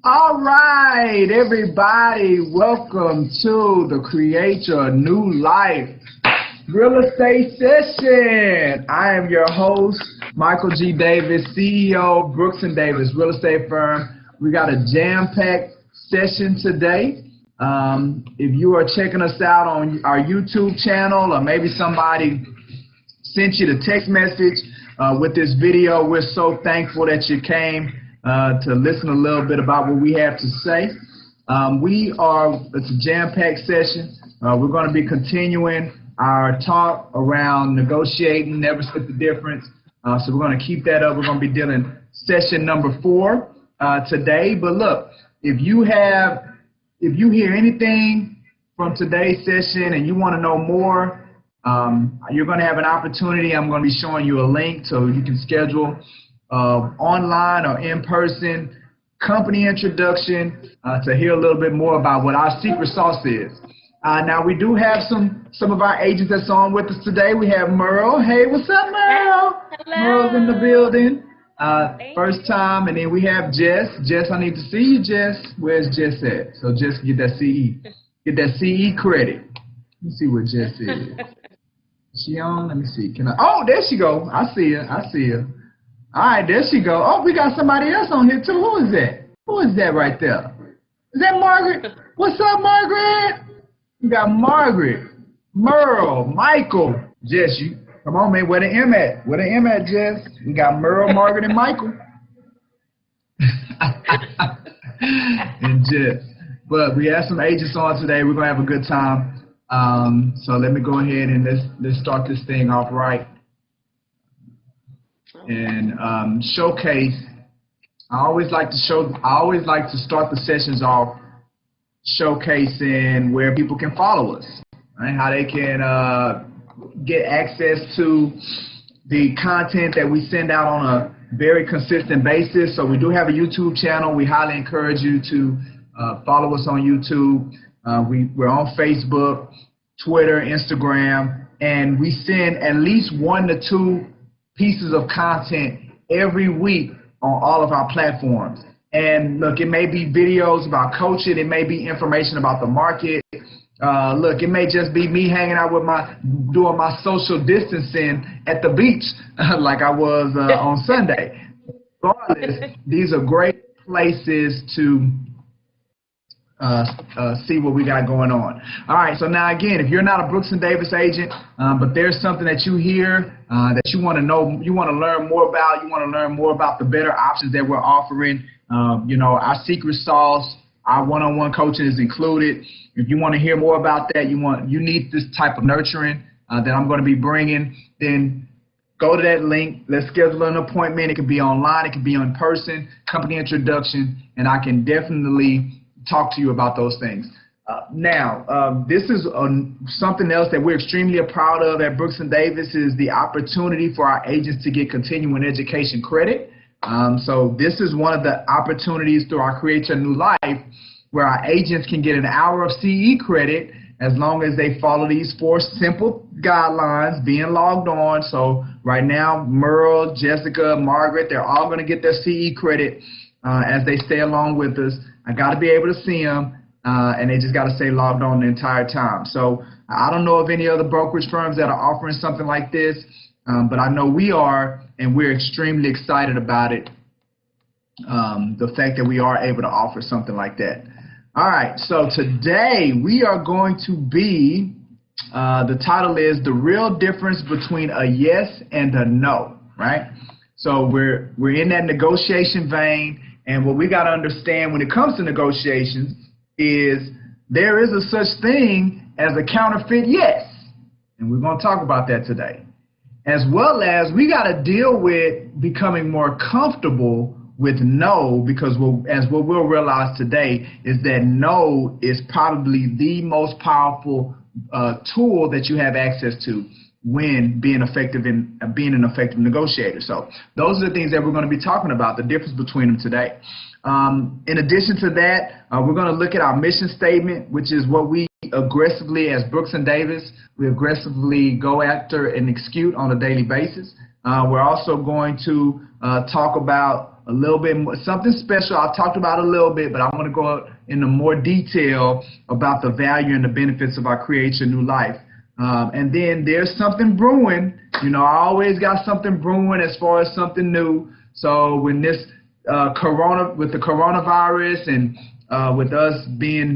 All right, everybody, welcome to the Create Your New Life Real Estate Session. I am your host, Michael G. Davis, CEO of Brooks & Davis Real Estate Firm. We got a jam-packed session today. If you are checking us out on our YouTube channel, or maybe somebody sent you the text message with this video, we're so thankful that you came to listen a little bit about what we have to say. It's a jam-packed session. We're going to be continuing our talk around negotiating, never split the difference. So we're going to keep that up. We're going to be dealing session number 4 today. But look, if you hear anything from today's session and you want to know more, you're going to have an opportunity. I'm going to be showing you a link so you can schedule online or in-person company introduction to hear a little bit more about what our secret sauce is. Now, we do have some of our agents that's on with us today. We have Merle. Hey, what's up, Merle? Hello. Merle's in the building. First time. And then we have Jess. Jess, I need to see you, Jess. Where's Jess at? So Jess can get that CE. Get that CE credit. Let me see where Jess is. She on? Let me see. Oh, there she go. I see her. I see her. All right, there she go. Oh, we got somebody else on here, too. Who is that? Who is that right there? Is that Margaret? What's up, Margaret? We got Margaret, Merle, Michael. Jess, you come on, man. Where the M at? Where the M at, Jess? We got Merle, Margaret, and Michael. And Jess. But we have some agents on today. We're going to have a good time. So let me go ahead and let's start this thing off right. And showcase. I always like to start the sessions off showcasing where people can follow us, right? How they can get access to the content that we send out on a very consistent basis. So we do have a YouTube channel. We highly encourage you to follow us on YouTube. We're on Facebook, Twitter, Instagram, and we send at least 1 to 2 pieces of content every week on all of our platforms. And look, it may be videos about coaching, it may be information about the market. Look, it may just be me hanging out with doing my social distancing at the beach like I was on Sunday. Regardless, these are great places to see what we got going on. All right, so now again, if you're not a Brooks & Davis agent, but there's something that you hear that you want to know, you want to learn more about, you want to learn more about the better options that we're offering, you know, our secret sauce, our one-on-one coaching is included. If you want to hear more about that, you need this type of nurturing that I'm going to be bringing, then go to that link. Let's schedule an appointment. It can be online, it can be in person, company introduction, and I can definitely talk to you about those things. Now, this is something else that we're extremely proud of at Brooks & Davis is the opportunity for our agents to get continuing education credit. So this is one of the opportunities through our Create Your New Life where our agents can get an hour of CE credit as long as they follow these 4 simple guidelines, being logged on. So right now, Merle, Jessica, Margaret, they're all going to get their CE credit as they stay along with us. I got to be able to see them, and they just got to stay logged on the entire time. So I don't know of any other brokerage firms that are offering something like this, but I know we are, and we're extremely excited about it, the fact that we are able to offer something like that. All right, so today we are going to be, the title is The Real Difference Between a Yes and a No, right? So we're in that negotiation vein. And what we got to understand when it comes to negotiations is there is a such thing as a counterfeit yes. And we're going to talk about that today. As well as we got to deal with becoming more comfortable with no, because what we'll realize today is that no is probably the most powerful tool that you have access to when being an effective negotiator. So those are the things that we're going to be talking about, the difference between them today. In addition to that, we're going to look at our mission statement, which is what we aggressively, as Brooks & Davis, we aggressively go after and execute on a daily basis. We're also going to talk about a little bit more, something special. I talked about a little bit, but I want to go into more detail about the value and the benefits of our Create Your New Life. And then there's something brewing. You know, I always got something brewing as far as something new. So when this with the coronavirus and with us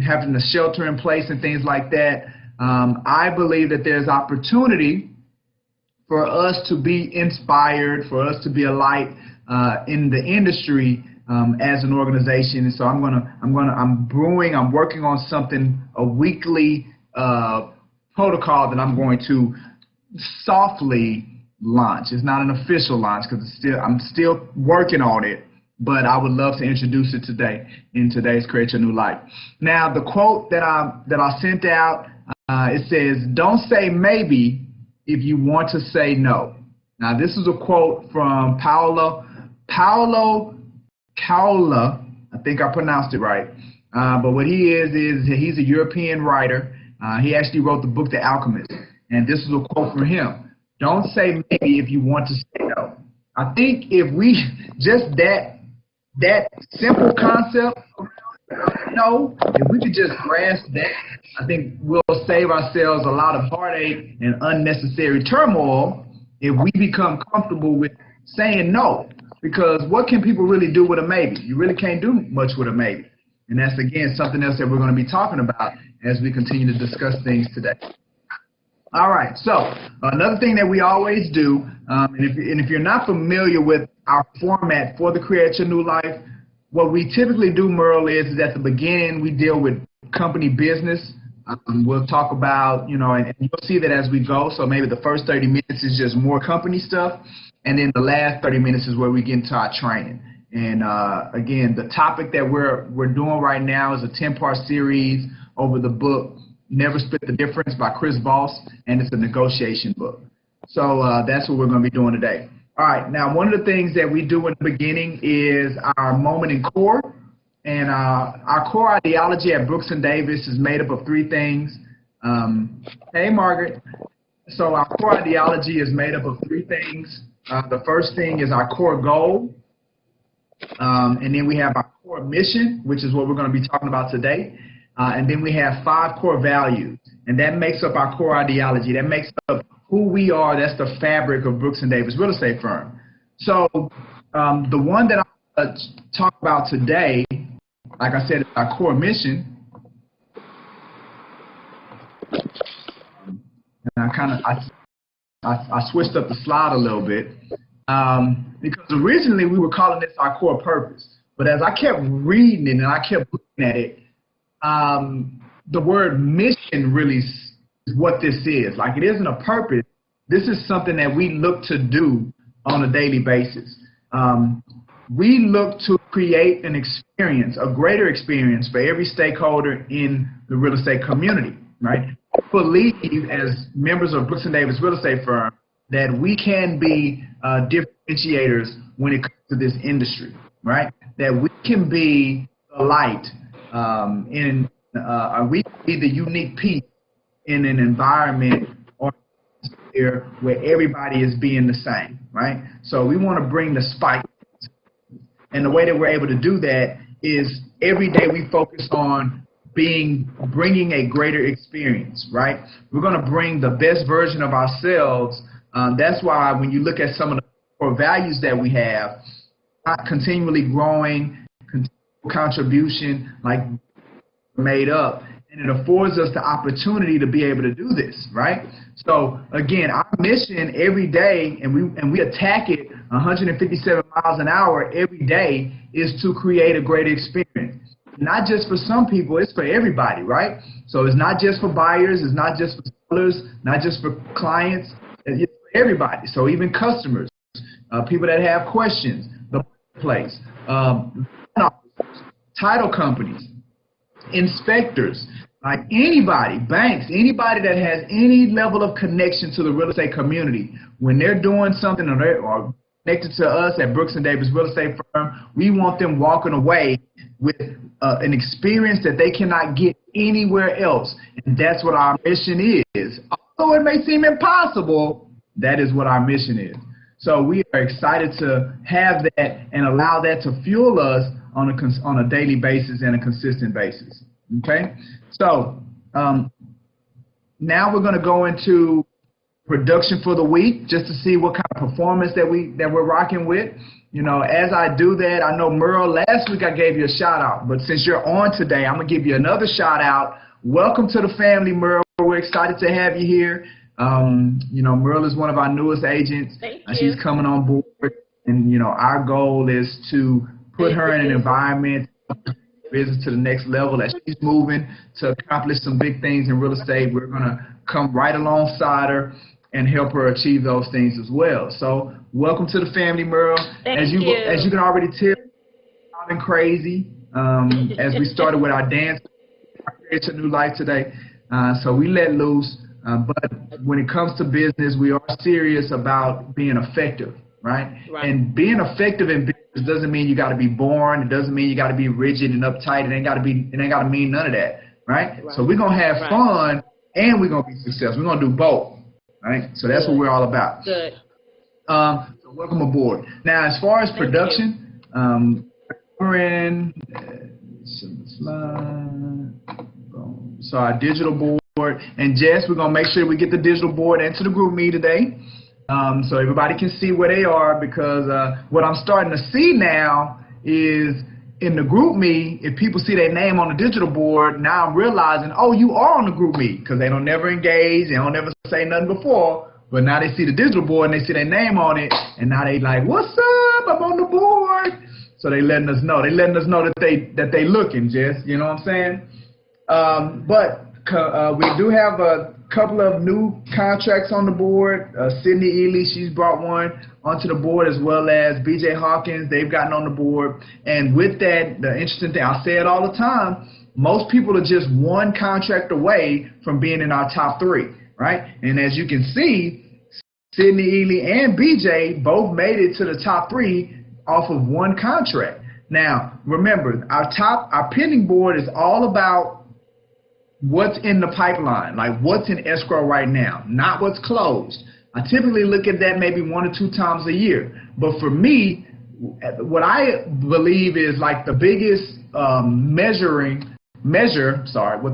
having the shelter in place and things like that, I believe that there's opportunity for us to be inspired, for us to be a light in the industry as an organization. And so I'm working on something, a weekly protocol that I'm going to softly launch. It's not an official launch because I'm still working on it, but I would love to introduce it today in today's Create Your New Life. Now, the quote that I sent out, it says, "Don't say maybe if you want to say no." Now, this is a quote from Paulo Coelho. I think I pronounced it right. But what he is he's a European writer. He actually wrote the book The Alchemist, and this is a quote from him. "Don't say maybe if you want to say no." I think if we just that simple concept, no, if we could just grasp that, I think we'll save ourselves a lot of heartache and unnecessary turmoil if we become comfortable with saying no. Because what can people really do with a maybe? You really can't do much with a maybe. And that's, again, something else that we're going to be talking about as we continue to discuss things today. All right, so another thing that we always do, and if you're not familiar with our format for the Create Your New Life, what we typically do, Merle, is at the beginning we deal with company business. We'll talk about, and you'll see that as we go. So maybe the first 30 minutes is just more company stuff, and then the last 30 minutes is where we get into our training. And again, the topic that we're doing right now is a 10-part series over the book Never Split the Difference by Chris Voss, and it's a negotiation book. So that's what we're going to be doing today. All right, now one of the things that we do in the beginning is our moment in core. And our core ideology at Brooks & Davis is made up of three things. Hey, Margaret. So our core ideology is made up of three things. The first thing is our core goal. And then we have our core mission, which is what we're going to be talking about today. And then we have 5 core values. And that makes up our core ideology. That makes up who we are. That's the fabric of Brooks & Davis Real Estate Firm. So the one that I'm going to talk about today, like I said, is our core mission. And I switched up the slide a little bit because originally we were calling this our core purpose. But as I kept reading it and I kept looking at it, the word mission really is what this is. Like, it isn't a purpose. This is something that we look to do on a daily basis. We look to create an experience, a greater experience for every stakeholder in the real estate community, right? We believe as members of Brooks & Davis Real Estate Firm that we can be differentiators when it comes to this industry, right? That we can be the light we can be the unique piece in an environment or where everybody is being the same, right? So we want to bring the spike. And the way that we're able to do that is every day we focus on bringing a greater experience, right? We're going to bring the best version of ourselves. That's why when you look at some of the core values that we have, continually growing, continual contribution, like made up, and it affords us the opportunity to be able to do this, right? So again, our mission every day, and we attack it 157 miles an hour every day, is to create a great experience. Not just for some people, it's for everybody, right? So it's not just for buyers, it's not just for sellers, not just for clients, it's for everybody. So even customers, people that have questions, the marketplace, title companies, inspectors, like anybody, banks, anybody that has any level of connection to the real estate community, when they're doing something or connected to us at Brooks & Davis Real Estate Firm, we want them walking away with an experience that they cannot get anywhere else. And that's what our mission is. Although it may seem impossible, that is what our mission is. So we are excited to have that and allow that to fuel us on a daily basis and a consistent basis. Okay, so now we're going to go into production for the week, just to see what kind of performance that we're rocking with. You know, as I do that, I know Merle, last week I gave you a shout out, but since you're on today, I'm gonna give you another shout out. Welcome to the family, Merle. We're excited to have you here. You know, Merle is one of our newest agents. Thank you. She's coming on board, and you know, our goal is to put her in an environment, business to the next level. As she's moving to accomplish some big things in real estate, we're gonna come right alongside her and help her achieve those things as well. So welcome to the family, Merle. As you can already tell, I'm been crazy. As we started with our dance, it's a new life today. So we let loose. But when it comes to business, we are serious about being effective, right? And being effective in business doesn't mean you got to be boring. It doesn't mean you got to be rigid and uptight. It ain't got to mean none of that, right? So we're gonna have fun and we're gonna be successful. We're gonna do both. Right, so that's what we're all about. Good. So welcome aboard. Now, as far as production, we're in so our digital board, and Jess, we're gonna make sure we get the digital board into the group me today, so everybody can see where they are. Because what I'm starting to see now is in the group me, if people see their name on the digital board, now I'm realizing, oh, you are on the group me, because they don't never engage, they don't never say nothing before, but now they see the digital board and they see their name on it, and now they like, what's up, I'm on the board. So they letting us know. They letting us know that they looking, Jess, you know what I'm saying? But we do have a couple of new contracts on the board. Sydney Ely, she's brought one onto the board, as well as BJ Hawkins, they've gotten on the board. And with that, the interesting thing, I say it all the time, most people are just one contract away from being in our top 3, right? And as you can see, Sydney Ely and BJ both made it to the top 3 off of one contract. Now, remember, our pending board is all about what's in the pipeline, like what's in escrow right now, not what's closed. I typically look at that maybe 1 or 2 times a year. But for me, what I believe is like the biggest what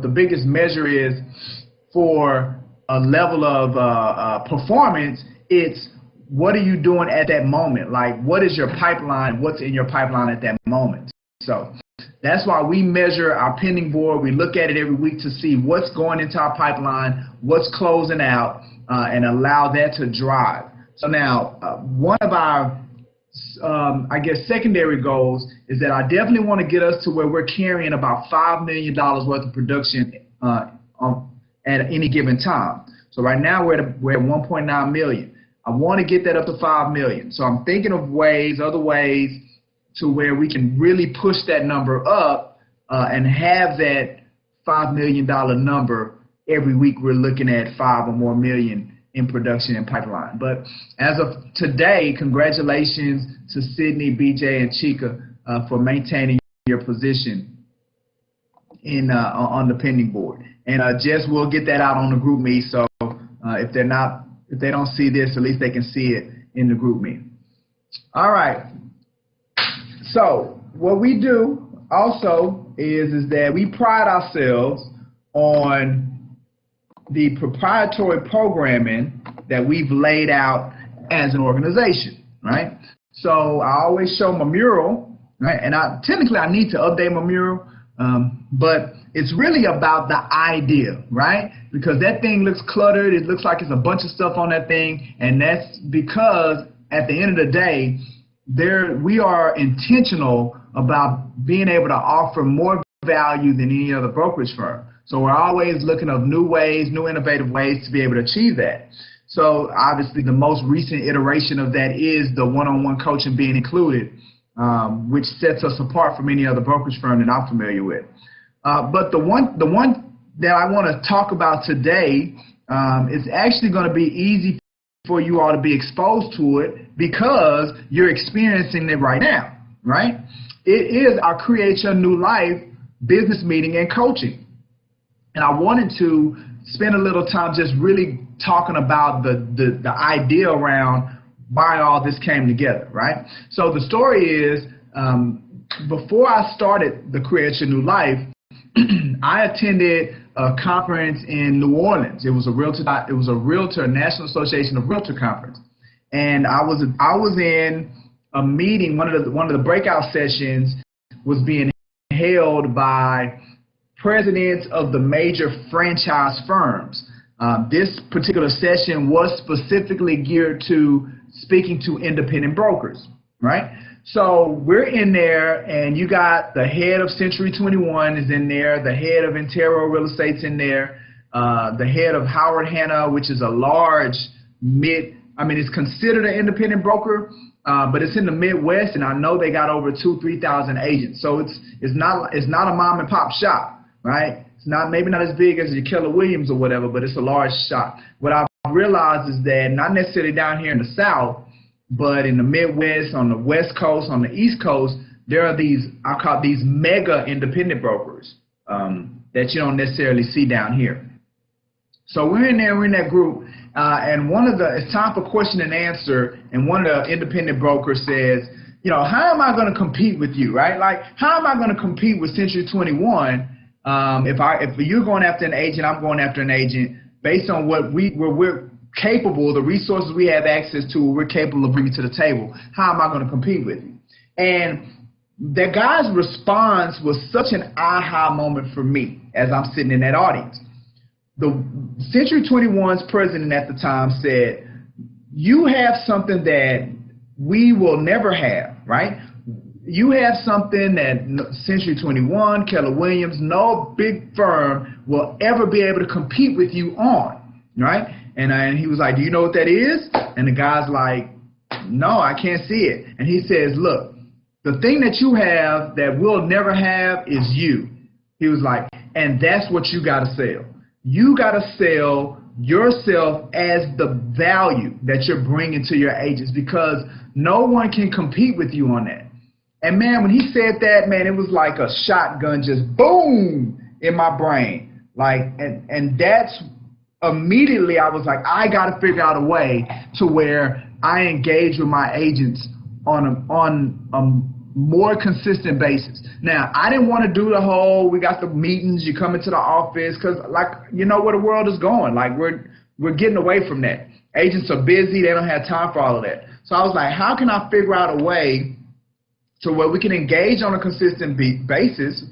the biggest measure is for a level of performance, it's what are you doing at that moment? Like, what is your pipeline? What's in your pipeline at that moment? So that's why we measure our pending board. We look at it every week to see what's going into our pipeline, what's closing out, and allow that to drive. So now, one of our, I guess, secondary goals is that I definitely want to get us to where we're carrying about $5 million worth of production at any given time. So right now we're at 1.9 million. I want to get that up to 5 million. So I'm thinking of other ways to where we can really push that number up and have that $5 million number every week. We're looking at 5 or more million in production and pipeline. But as of today, congratulations to Sydney, BJ, and Chica for maintaining your position in on the pending board. And Jess will get that out on the group me. So if they don't see this, at least they can see it in the group me. All right. So what we do also is that we pride ourselves on the proprietary programming that we've laid out as an organization, right? So I always show my mural, right? And technically I need to update my mural, but it's really about the idea, right? Because that thing looks cluttered. It looks like it's a bunch of stuff on that thing, and that's because at the end of the day, we are intentional about being able to offer more value than any other brokerage firm. So we're always looking at new ways, new innovative ways to be able to achieve that. So obviously the most recent iteration of that is the one-on-one coaching being included, which sets us apart from any other brokerage firm that I'm familiar with. But the one that I want to talk about today is actually going to be easy for you all to be exposed to it because you're experiencing it right now, right? It is our Create Your New Life business meeting and coaching. And I wanted to spend a little time just really talking about the idea around why all this came together, right? So the story is, before I started the Create Your New Life, I attended a conference in New Orleans. It was a Realtor National Association of Realtor conference, and I was in a meeting. One of the breakout sessions was being held by presidents of the major franchise firms. This particular session was specifically geared to speaking to independent brokers, right? So we're in there, and you got the head of Century 21 is in there, the head of Intero Real Estate's in there, the head of Howard Hanna, which is a large it's considered an independent broker, but it's in the Midwest, and I know they got over 2,000-3,000 agents. So it's not a mom and pop shop, right? It's maybe not as big as your Keller Williams or whatever, but it's a large shop. What I've realized is that not necessarily down here in the South, but in the Midwest, on the West Coast, on the East Coast, there are these, I call these mega independent brokers that you don't necessarily see down here. So we're in there, we're in that group, and it's time for question and answer, and one of the independent brokers says, how am I going to compete with you, right? Like, how am I going to compete with Century 21 if you're going after an agent, I'm going after an agent, based on what we're capable, the resources we have access to, we're capable of bringing to the table. How am I going to compete with you? And the guy's response was such an aha moment for me as I'm sitting in that audience. The Century 21's president at the time said, you have something that we will never have, right? You have something that Century 21, Keller Williams, no big firm will ever be able to compete with you on, right? And he was like, do you know what that is? And the guy's like, no, I can't see it. And he says, look, the thing that you have that we'll never have is you. He was like, and that's what you got to sell. You got to sell yourself as the value that you're bringing to your agents, because no one can compete with you on that. And man, when he said that, man, it was like a shotgun just boom in my brain. Like, and that's immediately I was like, I got to figure out a way to where I engage with my agents on a more consistent basis. Now, I didn't want to do the whole, we got the meetings, you come into the office, because like, you know where the world is going. Like, we're getting away from that. Agents are busy, they don't have time for all of that. So I was like, how can I figure out a way to where we can engage on a consistent basis,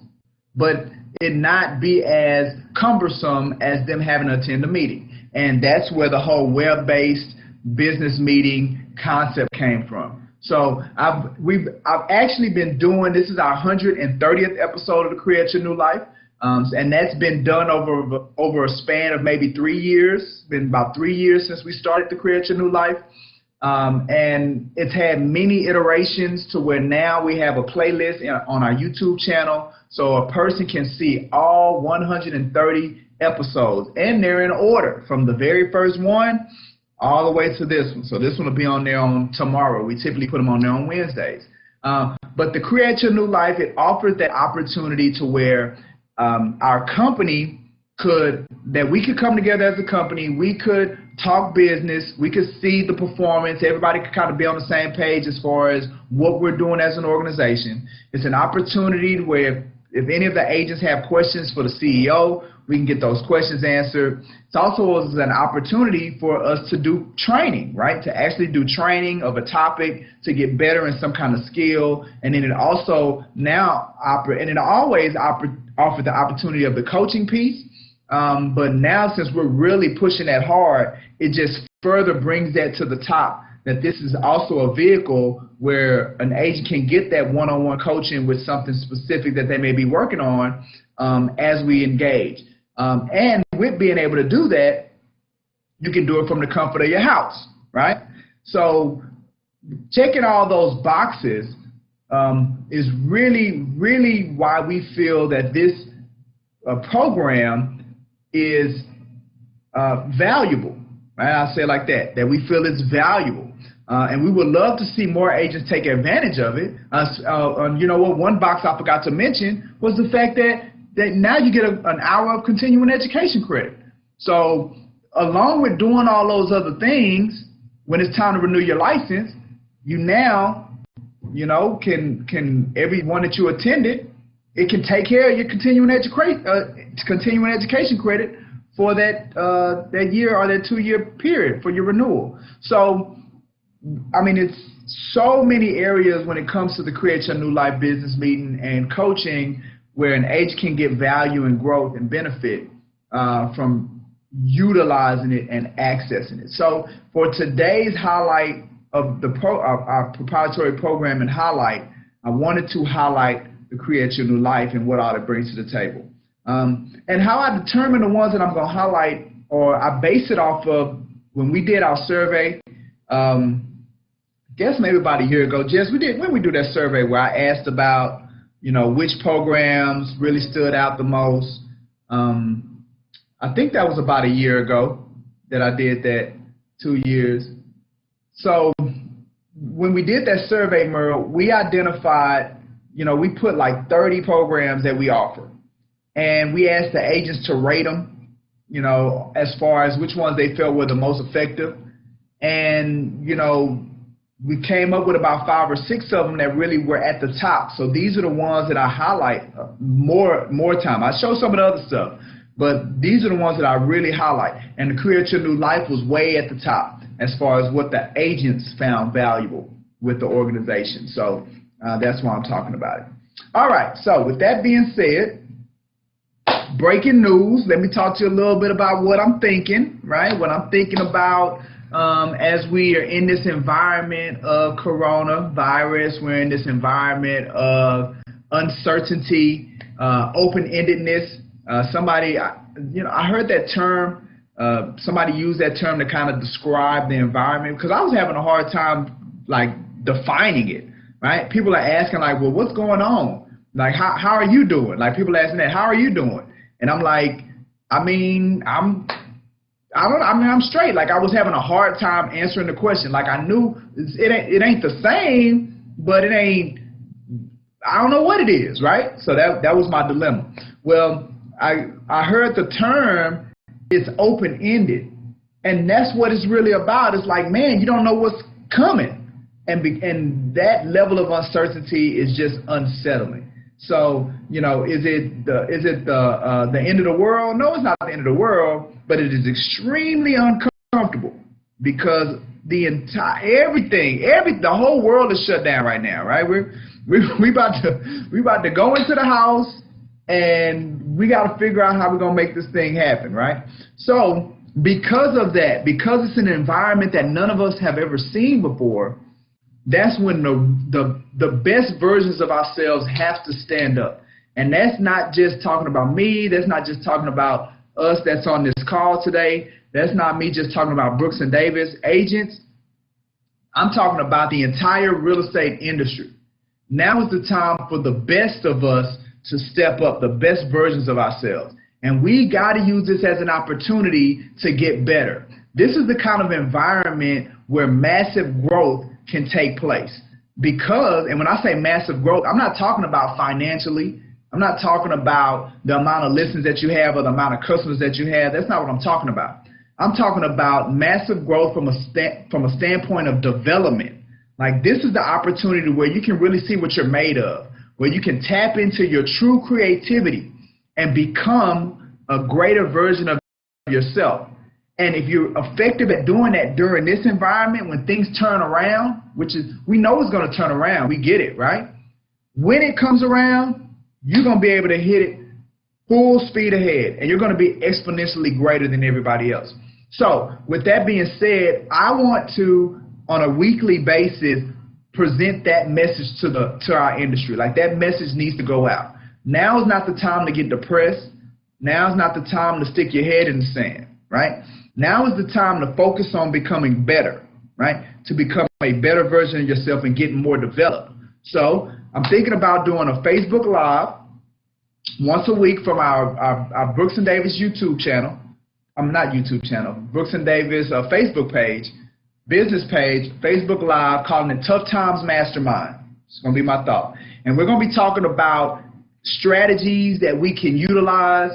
but it not be as cumbersome as them having to attend a meeting? And that's where the whole web-based business meeting concept came from. So I've actually been doing, this is our 130th episode of the Create Your New Life, and that's been done over a span of maybe 3 years. It's been about 3 years since we started the Create Your New Life. And it's had many iterations to where now we have a playlist on our YouTube channel, so a person can see all 130 episodes, and they're in order from the very first one all the way to this one. So this one will be on there on tomorrow. We typically put them on there on Wednesdays. But the Create Your New Life, it offers that opportunity to where our company we could come together as a company, we could talk business, we could see the performance, everybody could kind of be on the same page as far as what we're doing as an organization. It's an opportunity where if any of the agents have questions for the CEO, we can get those questions answered. It's also an opportunity for us to do training, right? To actually do training of a topic to get better in some kind of skill. And then it also always offered the opportunity of the coaching piece. But now, since we're really pushing that hard, it just further brings that to the top, that this is also a vehicle where an agent can get that one-on-one coaching with something specific that they may be working on as we engage. And with being able to do that, you can do it from the comfort of your house, right? So checking all those boxes is really, really why we feel that this program is valuable, right? I'll say it like that, that we feel it's valuable. And we would love to see more agents take advantage of it. You know what, one box I forgot to mention was the fact that now you get an hour of continuing education credit. So along with doing all those other things, when it's time to renew your license, you now, you know, can everyone that you attended, it can take care of your continuing education credit for that year or that 2-year period for your renewal. So, I mean, it's so many areas when it comes to the Create Your New Life business meeting and coaching where an agent can get value and growth and benefit from utilizing it and accessing it. So for today's highlight of our proprietary program and highlight, I wanted to highlight the Create Your New Life and what all it brings to the table. And how I determine the ones that I'm going to highlight, or I base it off of when we did our survey, guess maybe about a year ago, Jess, when we do that survey where I asked about, you know, which programs really stood out the most. I think that was about a year ago that I did that, 2 years. So when we did that survey, Merle, we identified, you know, we put like 30 programs that we offer. And we asked the agents to rate them, you know, as far as which ones they felt were the most effective. And, you know, we came up with about 5 or 6 of them that really were at the top. So these are the ones that I highlight more time. I show some of the other stuff, but these are the ones that I really highlight. And the Create Your New Life was way at the top as far as what the agents found valuable with the organization. So that's why I'm talking about it. All right, so with that being said, breaking news, let me talk to you a little bit about what I'm thinking, right? What I'm thinking about as we are in this environment of coronavirus, we're in this environment of uncertainty, open-endedness. Somebody, you know, I heard that term, somebody used that term to kind of describe the environment, because I was having a hard time, like, defining it, right? People are asking, like, well, what's going on? Like, how are you doing? Like, people asking that, how are you doing? And I'm like, I mean, I'm straight. Like, I was having a hard time answering the question. Like, I knew it ain't the same, but it ain't, I don't know what it is, right? So that was my dilemma. Well, I heard the term, it's open-ended. And that's what it's really about. It's like, man, you don't know what's coming. And that level of uncertainty is just unsettling. So, you know, is it the end of the world? No, it's not the end of the world, but it is extremely uncomfortable because the whole world is shut down right now, right? We about to go into the house, and we got to figure out how we're gonna make this thing happen, right? So because of that, because it's an environment that none of us have ever seen before, that's when the best versions of ourselves have to stand up. And that's not just talking about me. That's not just talking about us that's on this call today. That's not me just talking about Brooks and Davis agents. I'm talking about the entire real estate industry. Now is the time for the best of us to step up, the best versions of ourselves. And we got to use this as an opportunity to get better. This is the kind of environment where massive growth can take place. Because, and when I say massive growth, I'm not talking about financially. I'm not talking about the amount of listens that you have or the amount of customers that you have. That's not what I'm talking about. I'm talking about massive growth from a standpoint of development. Like, this is the opportunity where you can really see what you're made of, where you can tap into your true creativity and become a greater version of yourself. And if you're effective at doing that during this environment, when things turn around, which is, we know it's going to turn around, we get it, right? When it comes around, you're going to be able to hit it full speed ahead, and you're going to be exponentially greater than everybody else. So with that being said, I want to, on a weekly basis, present that message to our industry. Like, that message needs to go out. Now is not the time to get depressed. Now is not the time to stick your head in the sand, right? Now is the time to focus on becoming better, right? To become a better version of yourself and getting more developed. So I'm thinking about doing a Facebook Live once a week from our Brooks and Davis YouTube channel. Not YouTube channel, Brooks and Davis Facebook page, business page, Facebook Live, calling it Tough Times Mastermind. It's going to be my thought. And we're going to be talking about strategies that we can utilize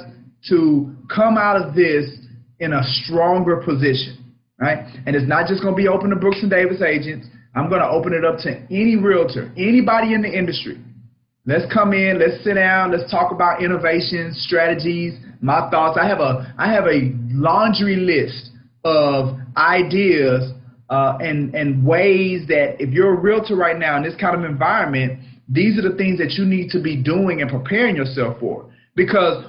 to come out of this in a stronger position. right? And it's not just going to be open to Brooks and Davis agents. I'm going to open it up to any realtor, anybody in the industry. Let's come in, let's sit down, let's talk about innovations, strategies, my thoughts. I have a laundry list of ideas and ways that if you're a realtor right now in this kind of environment, these are the things that you need to be doing and preparing yourself for. Because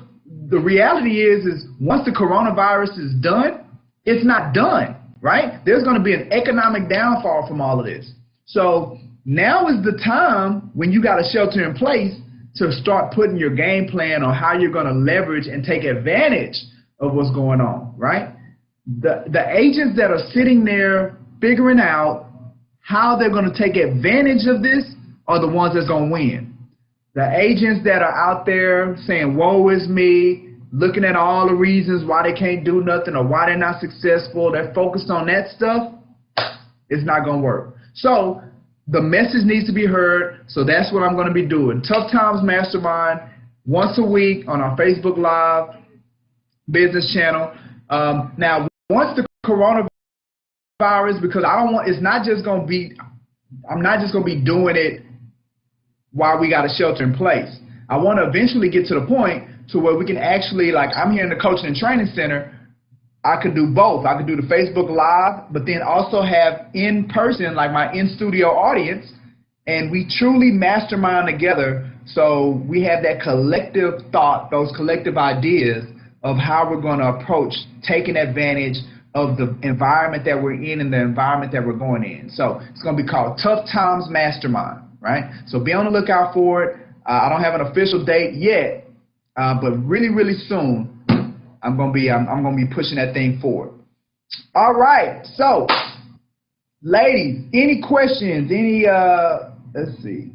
the reality is once the coronavirus is done, it's not done, right? There's going to be an economic downfall from all of this. So now is the time when you got a shelter in place to start putting your game plan on how you're going to leverage and take advantage of what's going on, right? The agents that are sitting there figuring out how they're going to take advantage of this are the ones that's going to win. The agents that are out there saying, woe is me, looking at all the reasons why they can't do nothing or why they're not successful, they're focused on that stuff, it's not going to work. So the message needs to be heard, so that's what I'm going to be doing. Tough Times Mastermind, once a week on our Facebook Live business channel. Now, once the coronavirus, because it's not just going to be, I'm not just going to be doing it while we got a shelter in place. I want to eventually get to the point to where we can actually, like I'm here in the coaching and training center, I could do both. I could do the Facebook Live, but then also have in person, like my in-studio audience, and we truly mastermind together. So we have that collective thought, those collective ideas of how we're going to approach taking advantage of the environment that we're in and the environment that we're going in. So it's going to be called Tough Times Mastermind, right? So be on the lookout for it. I don't have an official date yet, but really, really soon, I'm gonna be pushing that thing forward. All right, so ladies, any questions? Any let's see.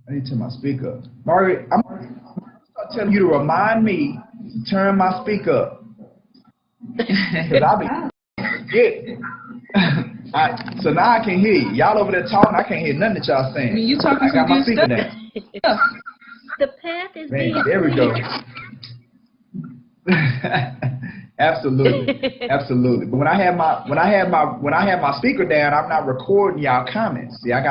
I need to turn my speaker up. Margaret, I'm gonna start telling you to remind me to turn my speaker up. Because I'll be forgetting. So now I can hear you. Y'all over there talking, I can't hear nothing that y'all saying. I mean, you talking I got my speaker down. The path is Man, being there we go. Absolutely, absolutely. But when I have my speaker down, I'm not recording y'all comments. See, I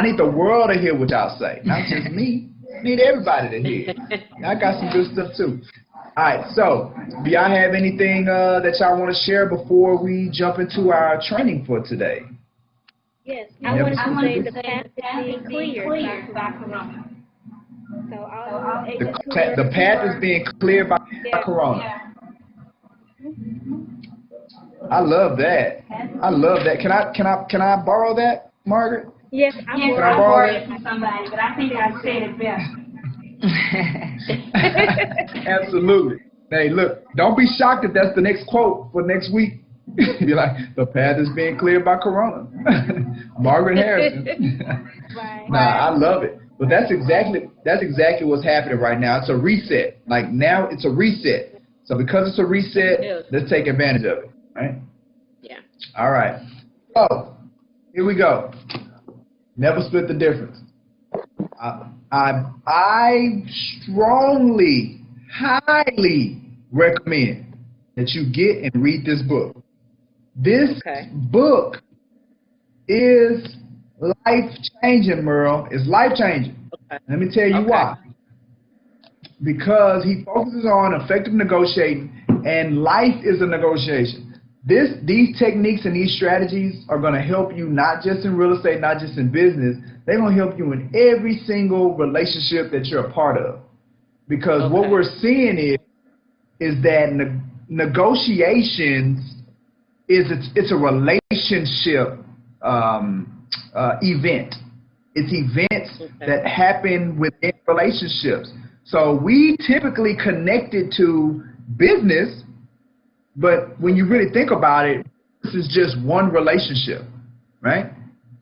need the world to hear what y'all say, not just me. I need everybody to hear. I got some good stuff too. All right, so do y'all have anything that y'all want to share before we jump into our training for today? Yes, I wanted to say the path is being cleared by Corona. So The path is being cleared by Corona. I love that. I love that. Can I borrow that, Margaret? Yes, I borrowed it from somebody, but I think I said it better. Absolutely. Hey, look, don't be shocked if that's the next quote for next week. Be like, the path is being cleared by Corona. Margaret Harrison. Right. Nah, I love it. But that's exactly what's happening right now. It's a reset. Like now it's a reset. So because it's a reset, let's take advantage of it, right? Yeah. All right. So here we go. Never split the difference. I strongly, highly recommend that you get and read this book. This book is life-changing, Merle. It's life-changing. Let me tell you why. Because he focuses on effective negotiating, and life is a negotiation. These techniques and these strategies are going to help you not just in real estate, not just in business. They're going to help you in every single relationship that you're a part of. Because what we're seeing is that negotiations it's a relationship event. It's events that happen within relationships. So we typically connect it to business, but when you really think about it, this is just one relationship, right?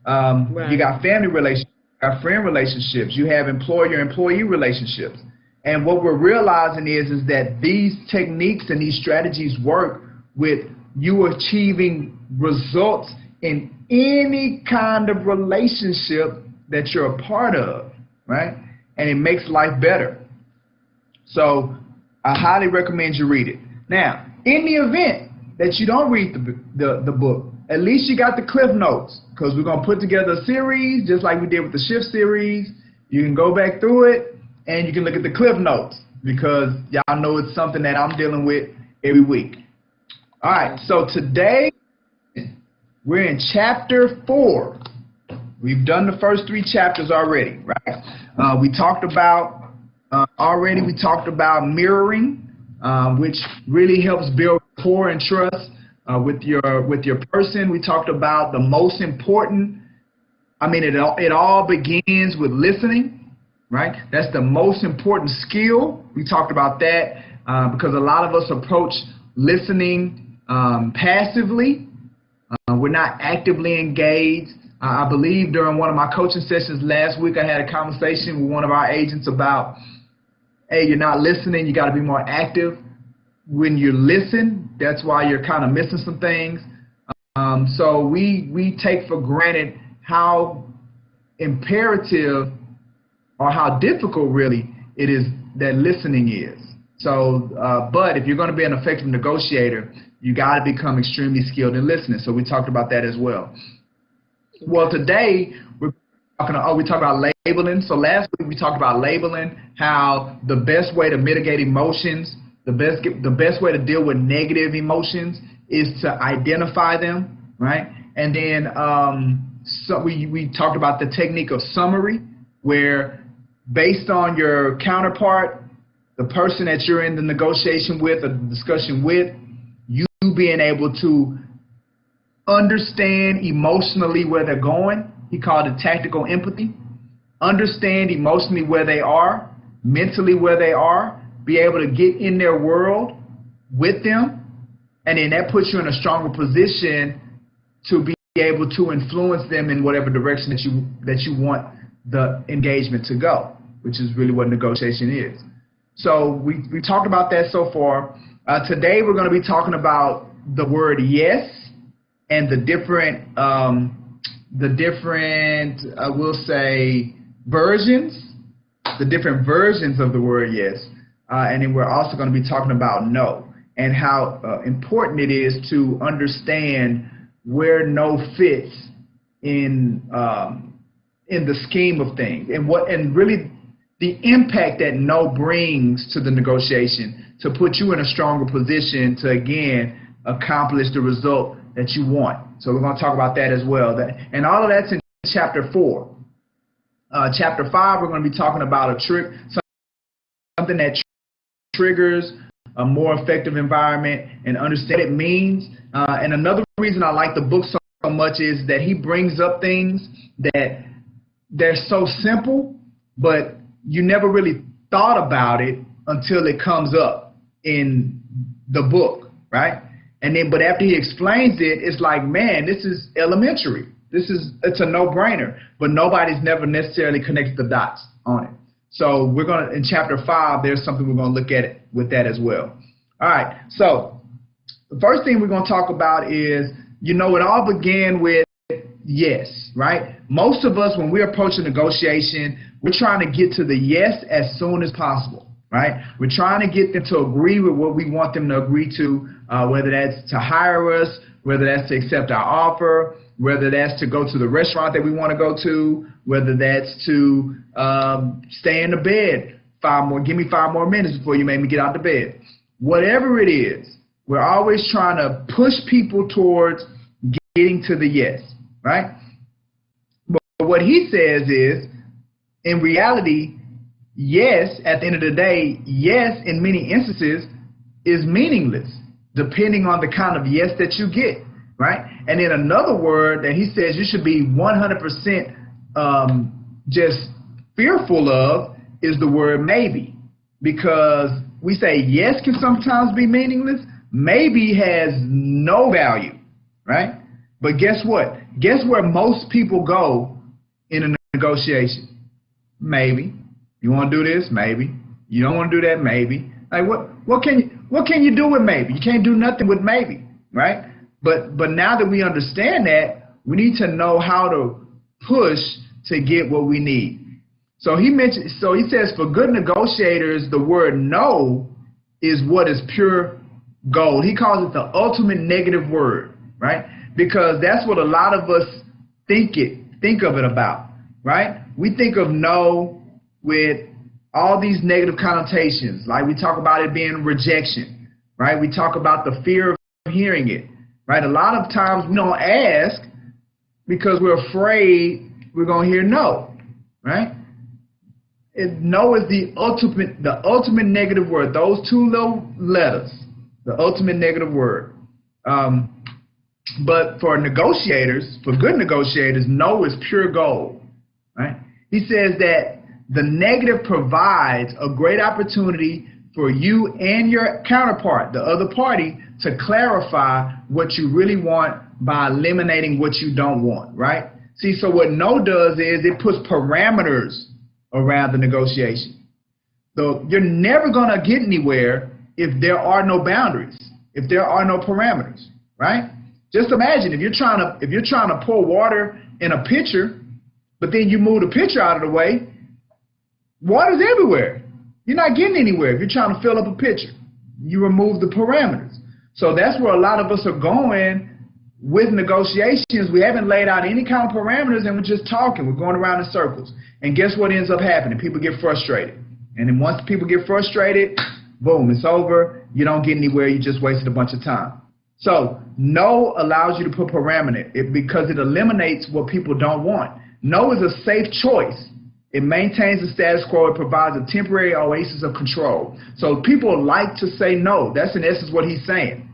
You got family relationships, you got friend relationships, you have employer-employee relationships. And what we're realizing is that these techniques and these strategies work with you achieving results in any kind of relationship that you're a part of, right? And it makes life better. So I highly recommend you read it. Now, in the event that you don't read the book. At least you got the cliff notes, because we're going to put together a series just like we did with the shift series. You can go back through it and you can look at the cliff notes, because y'all know it's something that I'm dealing with every week. All right, so today we're in chapter 4. We've done the first 3 chapters already, right? We talked about mirroring, which really helps build rapport and trust with your person. We talked about the most important. I mean, it all begins with listening. Right? That's the most important skill. We talked about that because a lot of us approach listening passively. We're not actively engaged. I believe during one of my coaching sessions last week, I had a conversation with one of our agents about, hey, you're not listening. You got to be more active. When you listen, that's why you're kind of missing some things. So we take for granted how imperative or how difficult really it is that listening is. So, but if you're going to be an effective negotiator, you got to become extremely skilled in listening. So we talked about that as well. Well, today we talked about labeling. So last week we talked about labeling, how the best way to mitigate emotions, the best way to deal with negative emotions is to identify them, right? And then so we talked about the technique of summary, where based on your counterpart, the person that you're in the negotiation with or the discussion with, you being able to understand emotionally where they're going. He called it tactical empathy. Understand emotionally where they are, mentally where they are, be able to get in their world with them, and then that puts you in a stronger position to be able to influence them in whatever direction that you want the engagement to go, which is really what negotiation is. So we talked about that so far. Today we're going to be talking about the word yes and the different we'll say versions, the different versions of the word yes, and then we're also going to be talking about no and how important it is to understand where no fits in the scheme of things, and really the impact that no brings to the negotiation to put you in a stronger position to, again, accomplish the result that you want. So we're going to talk about that as well. And all of that's in chapter 4. Chapter 5, we're going to be talking about something that triggers a more effective environment and understand what it means. And another reason I like the book so much is that he brings up things that they're so simple, but you never really thought about it until it comes up in the book, right? And then, but after he explains it, it's like, man, this is elementary. It's a no-brainer, but nobody's never necessarily connected the dots on it. So we're going to, in chapter 5, there's something we're going to look at with that as well. All right, so the first thing we're going to talk about is, it all began with yes, right? Most of us, when we approach a negotiation, we're trying to get to the yes as soon as possible, right? We're trying to get them to agree with what we want them to agree to, whether that's to hire us, whether that's to accept our offer, whether that's to go to the restaurant that we want to go to, whether that's to stay in the bed give me 5 more minutes before you make me get out of bed. Whatever it is, we're always trying to push people towards getting to the yes, right? But what he says is, in reality, yes, at the end of the day, yes, in many instances, is meaningless, depending on the kind of yes that you get, right? And then another word that he says you should be 100% just fearful of is the word maybe, because we say yes can sometimes be meaningless, maybe has no value, right? But guess what? Guess where most people go in a negotiation? Maybe. You want to do this? Maybe. You don't want to do that? Maybe. Like what can you do with maybe? You can't do nothing with maybe, right? But now that we understand that, we need to know how to push to get what we need. So he says for good negotiators, the word no is what is pure gold. He calls it the ultimate negative word, right? Because that's what a lot of us think of it about, right? We think of no with all these negative connotations. Like we talk about it being rejection, right? We talk about the fear of hearing it, right? A lot of times we don't ask because we're afraid we're going to hear no, right? No is the ultimate negative word. Those two little letters, the ultimate negative word. But for negotiators, for good negotiators, no is pure gold, right? He says that the negative provides a great opportunity for you and your counterpart, the other party, to clarify what you really want by eliminating what you don't want, right? See, so what no does is it puts parameters around the negotiation. So you're never going to get anywhere if there are no boundaries, if there are no parameters, right? Just imagine if you're trying to pour water in a pitcher, but then you move the pitcher out of the way, water's everywhere. You're not getting anywhere if you're trying to fill up a pitcher. You remove the parameters. So that's where a lot of us are going with negotiations. We haven't laid out any kind of parameters and we're just talking. We're going around in circles. And guess what ends up happening? People get frustrated. And then once people get frustrated, boom, it's over. You don't get anywhere. You just wasted a bunch of time. So no allows you to put parameter because it eliminates what people don't want. No is a safe choice. It maintains the status quo. It provides a temporary oasis of control. So people like to say no. That's in essence what he's saying.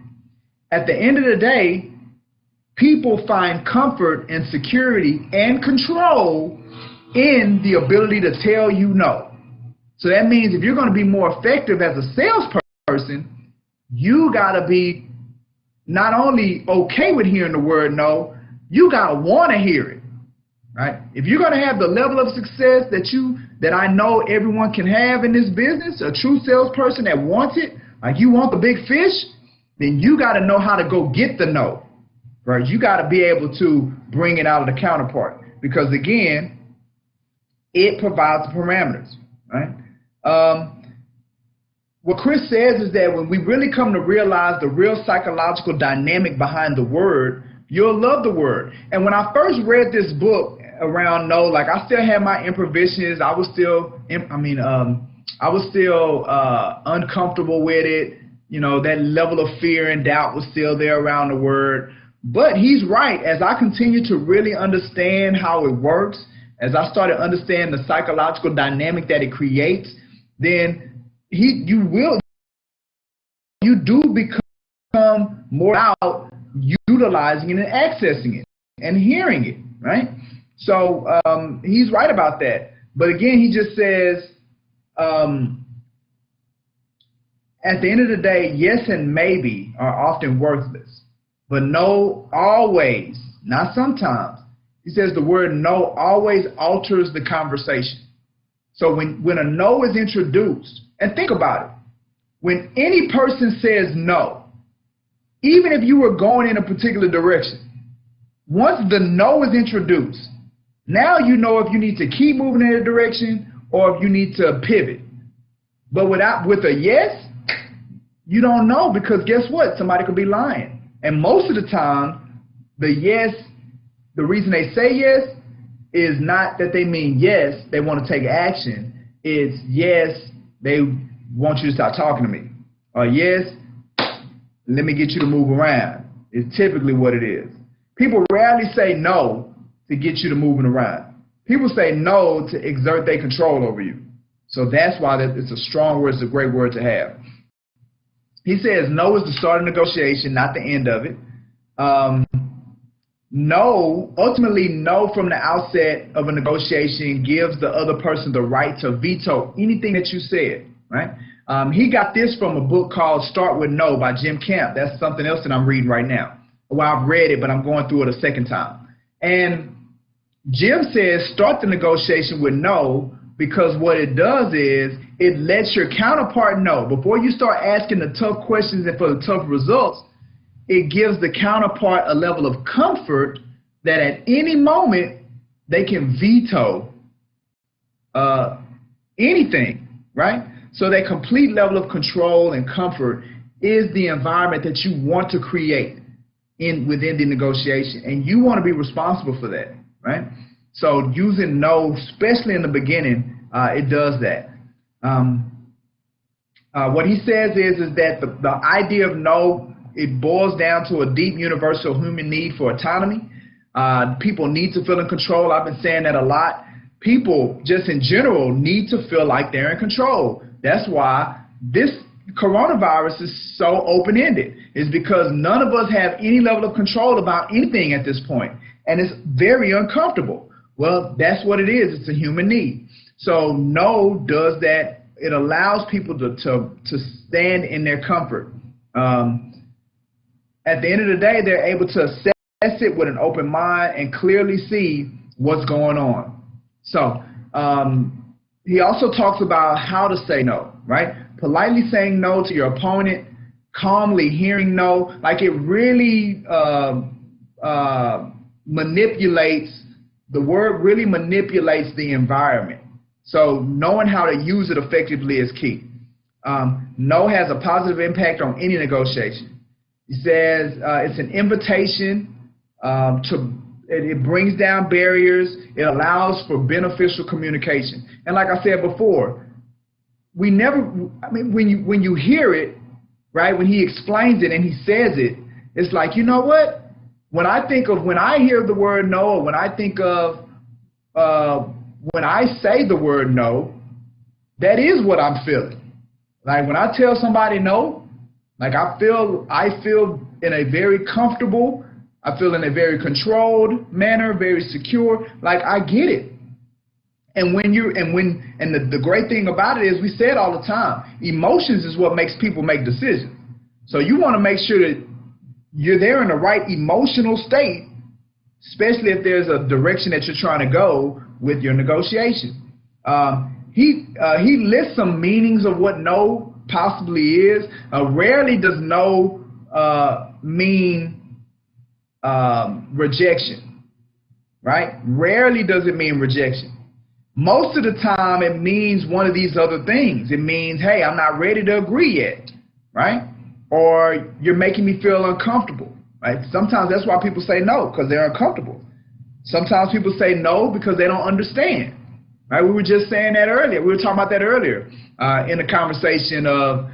At the end of the day, people find comfort and security and control in the ability to tell you no. So that means if you're going to be more effective as a salesperson, you got to be not only okay with hearing the word no, you got to want to hear it. Right? If you're going to have the level of success that I know everyone can have in this business, a true salesperson that wants it, like you want the big fish, then you got to know how to go get the no. Right? You got to be able to bring it out of the counterpart because again, it provides the parameters. Right? What Chris says is that when we really come to realize the real psychological dynamic behind the word, you'll love the word. And when I first read this book around no, like I still had my improvisations. I was still uncomfortable with it. You know, that level of fear and doubt was still there around the word. But he's right. As I continue to really understand how it works, as I started understanding the psychological dynamic that it creates, then you do become more out utilizing it and accessing it and hearing it, right? So he's right about that. But again, he just says, at the end of the day, yes and maybe are often worthless. But no always, not sometimes. He says the word no always alters the conversation. So when a no is introduced, and think about it, when any person says no, even if you were going in a particular direction, once the no is introduced, now you know if you need to keep moving in a direction or if you need to pivot. But with a yes, you don't know because guess what? Somebody could be lying. And most of the time, the yes, the reason they say yes is not that they mean yes, they want to take action. It's yes, they want you to stop talking to me. Or yes, let me get you to move around. It's typically what it is. People rarely say no to get you to moving around. People say no to exert their control over you. So that's why it's a strong word. It's a great word to have. He says no is the start of negotiation, not the end of it. Ultimately no from the outset of a negotiation gives the other person the right to veto anything that you said, right? He got this from a book called Start With No by Jim Camp. That's something else that I'm reading right now. Well, I've read it, but I'm going through it a second time. And Jim says start the negotiation with no because what it does is it lets your counterpart know. Before you start asking the tough questions and for the tough results, it gives the counterpart a level of comfort that at any moment they can veto anything, right? So that complete level of control and comfort is the environment that you want to create within the negotiation, and you want to be responsible for that, right? So using no, especially in the beginning, it does that. What he says is that the idea of no, it boils down to a deep universal human need for autonomy. People need to feel in control. I've been saying that a lot. People just in general need to feel like they're in control. That's why this coronavirus is so open-ended. It's because none of us have any level of control about anything at this point, and it's very uncomfortable. Well, that's what it is. It's a human need. So no does that. It allows people to stand in their comfort. At the end of the day, they're able to assess it with an open mind and clearly see what's going on. So he also talks about how to say no, right? Politely saying no to your opponent, calmly hearing no, like it really manipulates, the word really manipulates the environment. So knowing how to use it effectively is key. No has a positive impact on any negotiation. He says it's an invitation it brings down barriers. It allows for beneficial communication. And like I said before, when you hear it, right, when he explains it and he says it, it's like, you know what? When I hear the word no, or when I think of, when I say the word no, that is what I'm feeling. Like when I tell somebody no, like I feel in a very comfortable, I feel in a very controlled manner, very secure, like I get it. And the great thing about it is, we say it all the time, emotions is what makes people make decisions. So you want to make sure that you're there in the right emotional state, especially if there's a direction that you're trying to go with your negotiation. He lists some meanings of what no possibly is. Rarely does no mean rejection, right? Rarely does it mean rejection. Most of the time it means one of these other things. It means, hey, I'm not ready to agree yet, right? Or you're making me feel uncomfortable, right? Sometimes that's why people say no, because they're uncomfortable. Sometimes people say no because they don't understand, right? We were just saying that earlier. We were talking about that earlier in the conversation of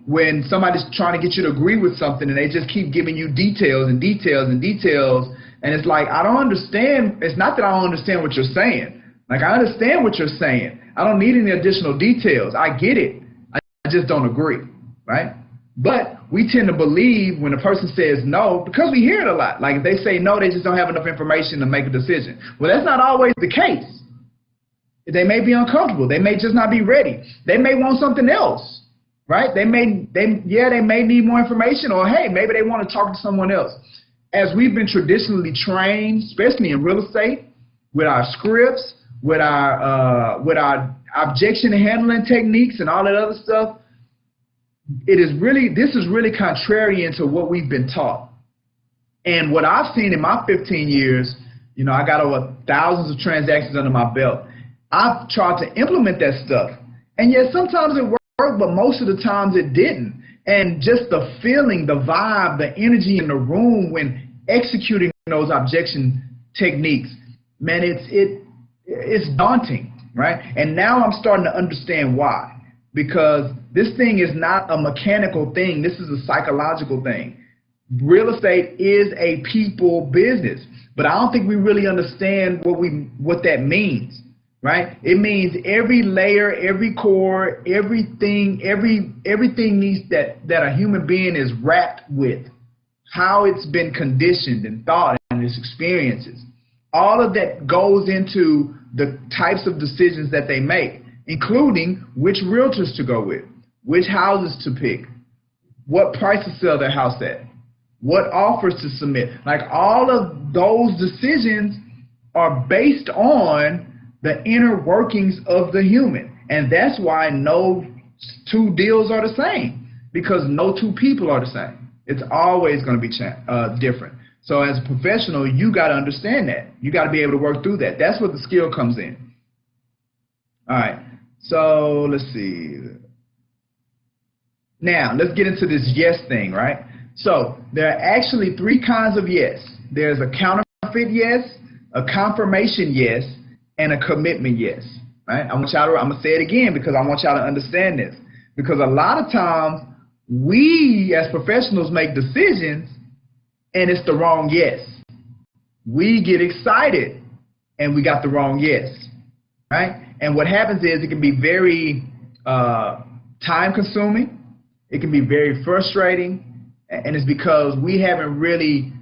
when somebody's trying to get you to agree with something and they just keep giving you details and details and details, and it's like, I don't understand. It's not that I don't understand what you're saying. Like, I understand what you're saying. I don't need any additional details. I get it. I just don't agree, right? But we tend to believe when a person says no, because we hear it a lot. Like if they say no, they just don't have enough information to make a decision. Well, that's not always the case. They may be uncomfortable. They may just not be ready. They may want something else, right? They may need more information, or hey, maybe they want to talk to someone else. As we've been traditionally trained, especially in real estate, with our scripts, with our objection handling techniques and all that other stuff, this is really contrarian to what we've been taught. And what I've seen in my 15 years, you know, I got over thousands of transactions under my belt. I've tried to implement that stuff, and yet sometimes it worked, but most of the times it didn't. And just the feeling, the vibe, the energy in the room when executing those objection techniques, man, it's daunting, right? And now I'm starting to understand why. Because this thing is not a mechanical thing. This is a psychological thing. Real estate is a people business, but I don't think we really understand what that means, right? It means every layer, every core, everything needs that a human being is wrapped with, how it's been conditioned and thought and its experiences. All of that goes into the types of decisions that they make, including which realtors to go with, which houses to pick, what price to sell their house at, what offers to submit. Like all of those decisions are based on the inner workings of the human. And that's why no two deals are the same, because no two people are the same. It's always going to be different. So as a professional, you got to understand that. You got to be able to work through that. That's where the skill comes in. All right. So let's see. Now, let's get into this yes thing, right? So there are actually three kinds of yes. There's a counterfeit yes, a confirmation yes, and a commitment yes, right? I'm going to say it again because I want y'all to understand this. Because a lot of times we as professionals make decisions and it's the wrong yes. We get excited and we got the wrong yes, right? And what happens is it can be very time consuming. It can be very frustrating, and it's because we haven't really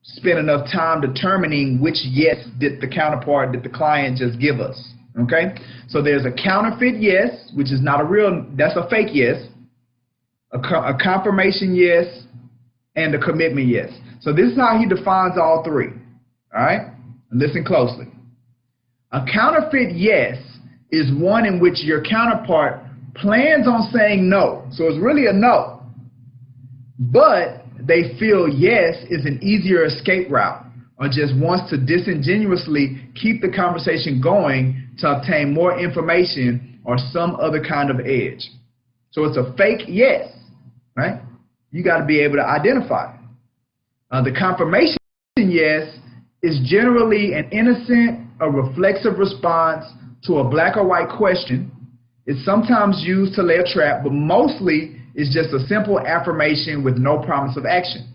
spent enough time determining which yes did the counterpart, did the client just give us, okay? So there's a counterfeit yes, which is not a real, that's a fake yes, a confirmation yes, and a commitment yes. So this is how he defines all three, all right? Listen closely. A counterfeit yes is one in which your counterpart plans on saying no, so it's really a no, but they feel yes is an easier escape route or just wants to disingenuously keep the conversation going to obtain more information or some other kind of edge. So it's a fake yes, right? You got to be able to identify. The confirmation yes is generally an innocent or reflexive response to a black or white question. It's sometimes used to lay a trap, but mostly it's just a simple affirmation with no promise of action.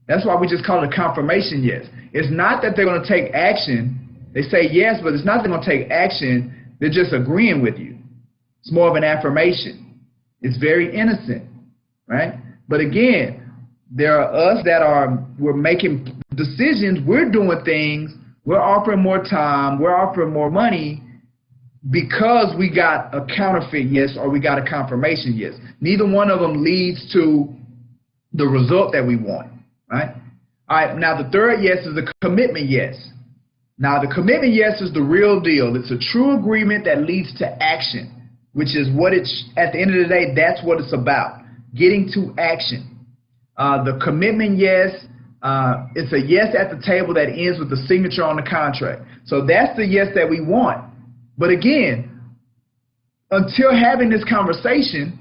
That's why we just call it a confirmation yes. It's not that they're going to take action. They say yes, but it's not they're going to take action. They're just agreeing with you. It's more of an affirmation. It's very innocent, right? But again, there are us that we're making decisions. We're doing things. We're offering more time. We're offering more money, because we got a counterfeit yes or we got a confirmation yes. Neither one of them leads to the result that we want, right? All right, now the third yes is a commitment yes. Now the commitment yes is the real deal. It's a true agreement that leads to action, which is what it's, at the end of the day, that's what it's about, getting to action. The commitment yes, it's a yes at the table that ends with the signature on the contract. So that's the yes that we want. But again, until having this conversation,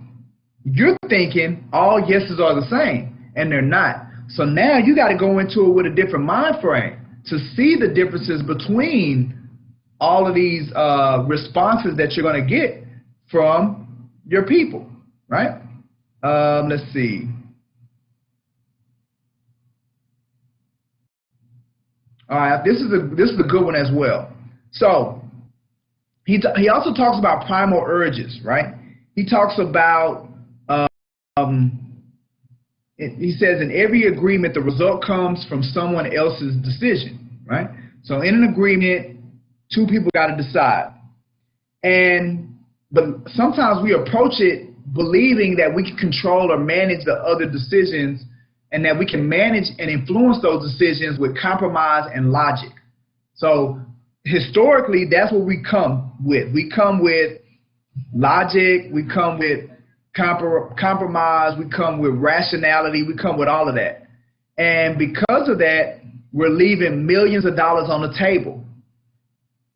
you're thinking all yeses are the same, and they're not. So now you got to go into it with a different mind frame to see the differences between all of these responses that you're going to get from your people, right? Let's see. All right, this is a good one as well. So he also talks about primal urges, right? He talks about, he says in every agreement, the result comes from someone else's decision, right? So in an agreement, two people got to decide. But sometimes we approach it believing that we can control or manage the other decisions and that we can manage and influence those decisions with compromise and logic. So historically, that's what we come with. We come with logic, we come with compromise, we come with rationality, we come with all of that. And because of that, we're leaving millions of dollars on the table,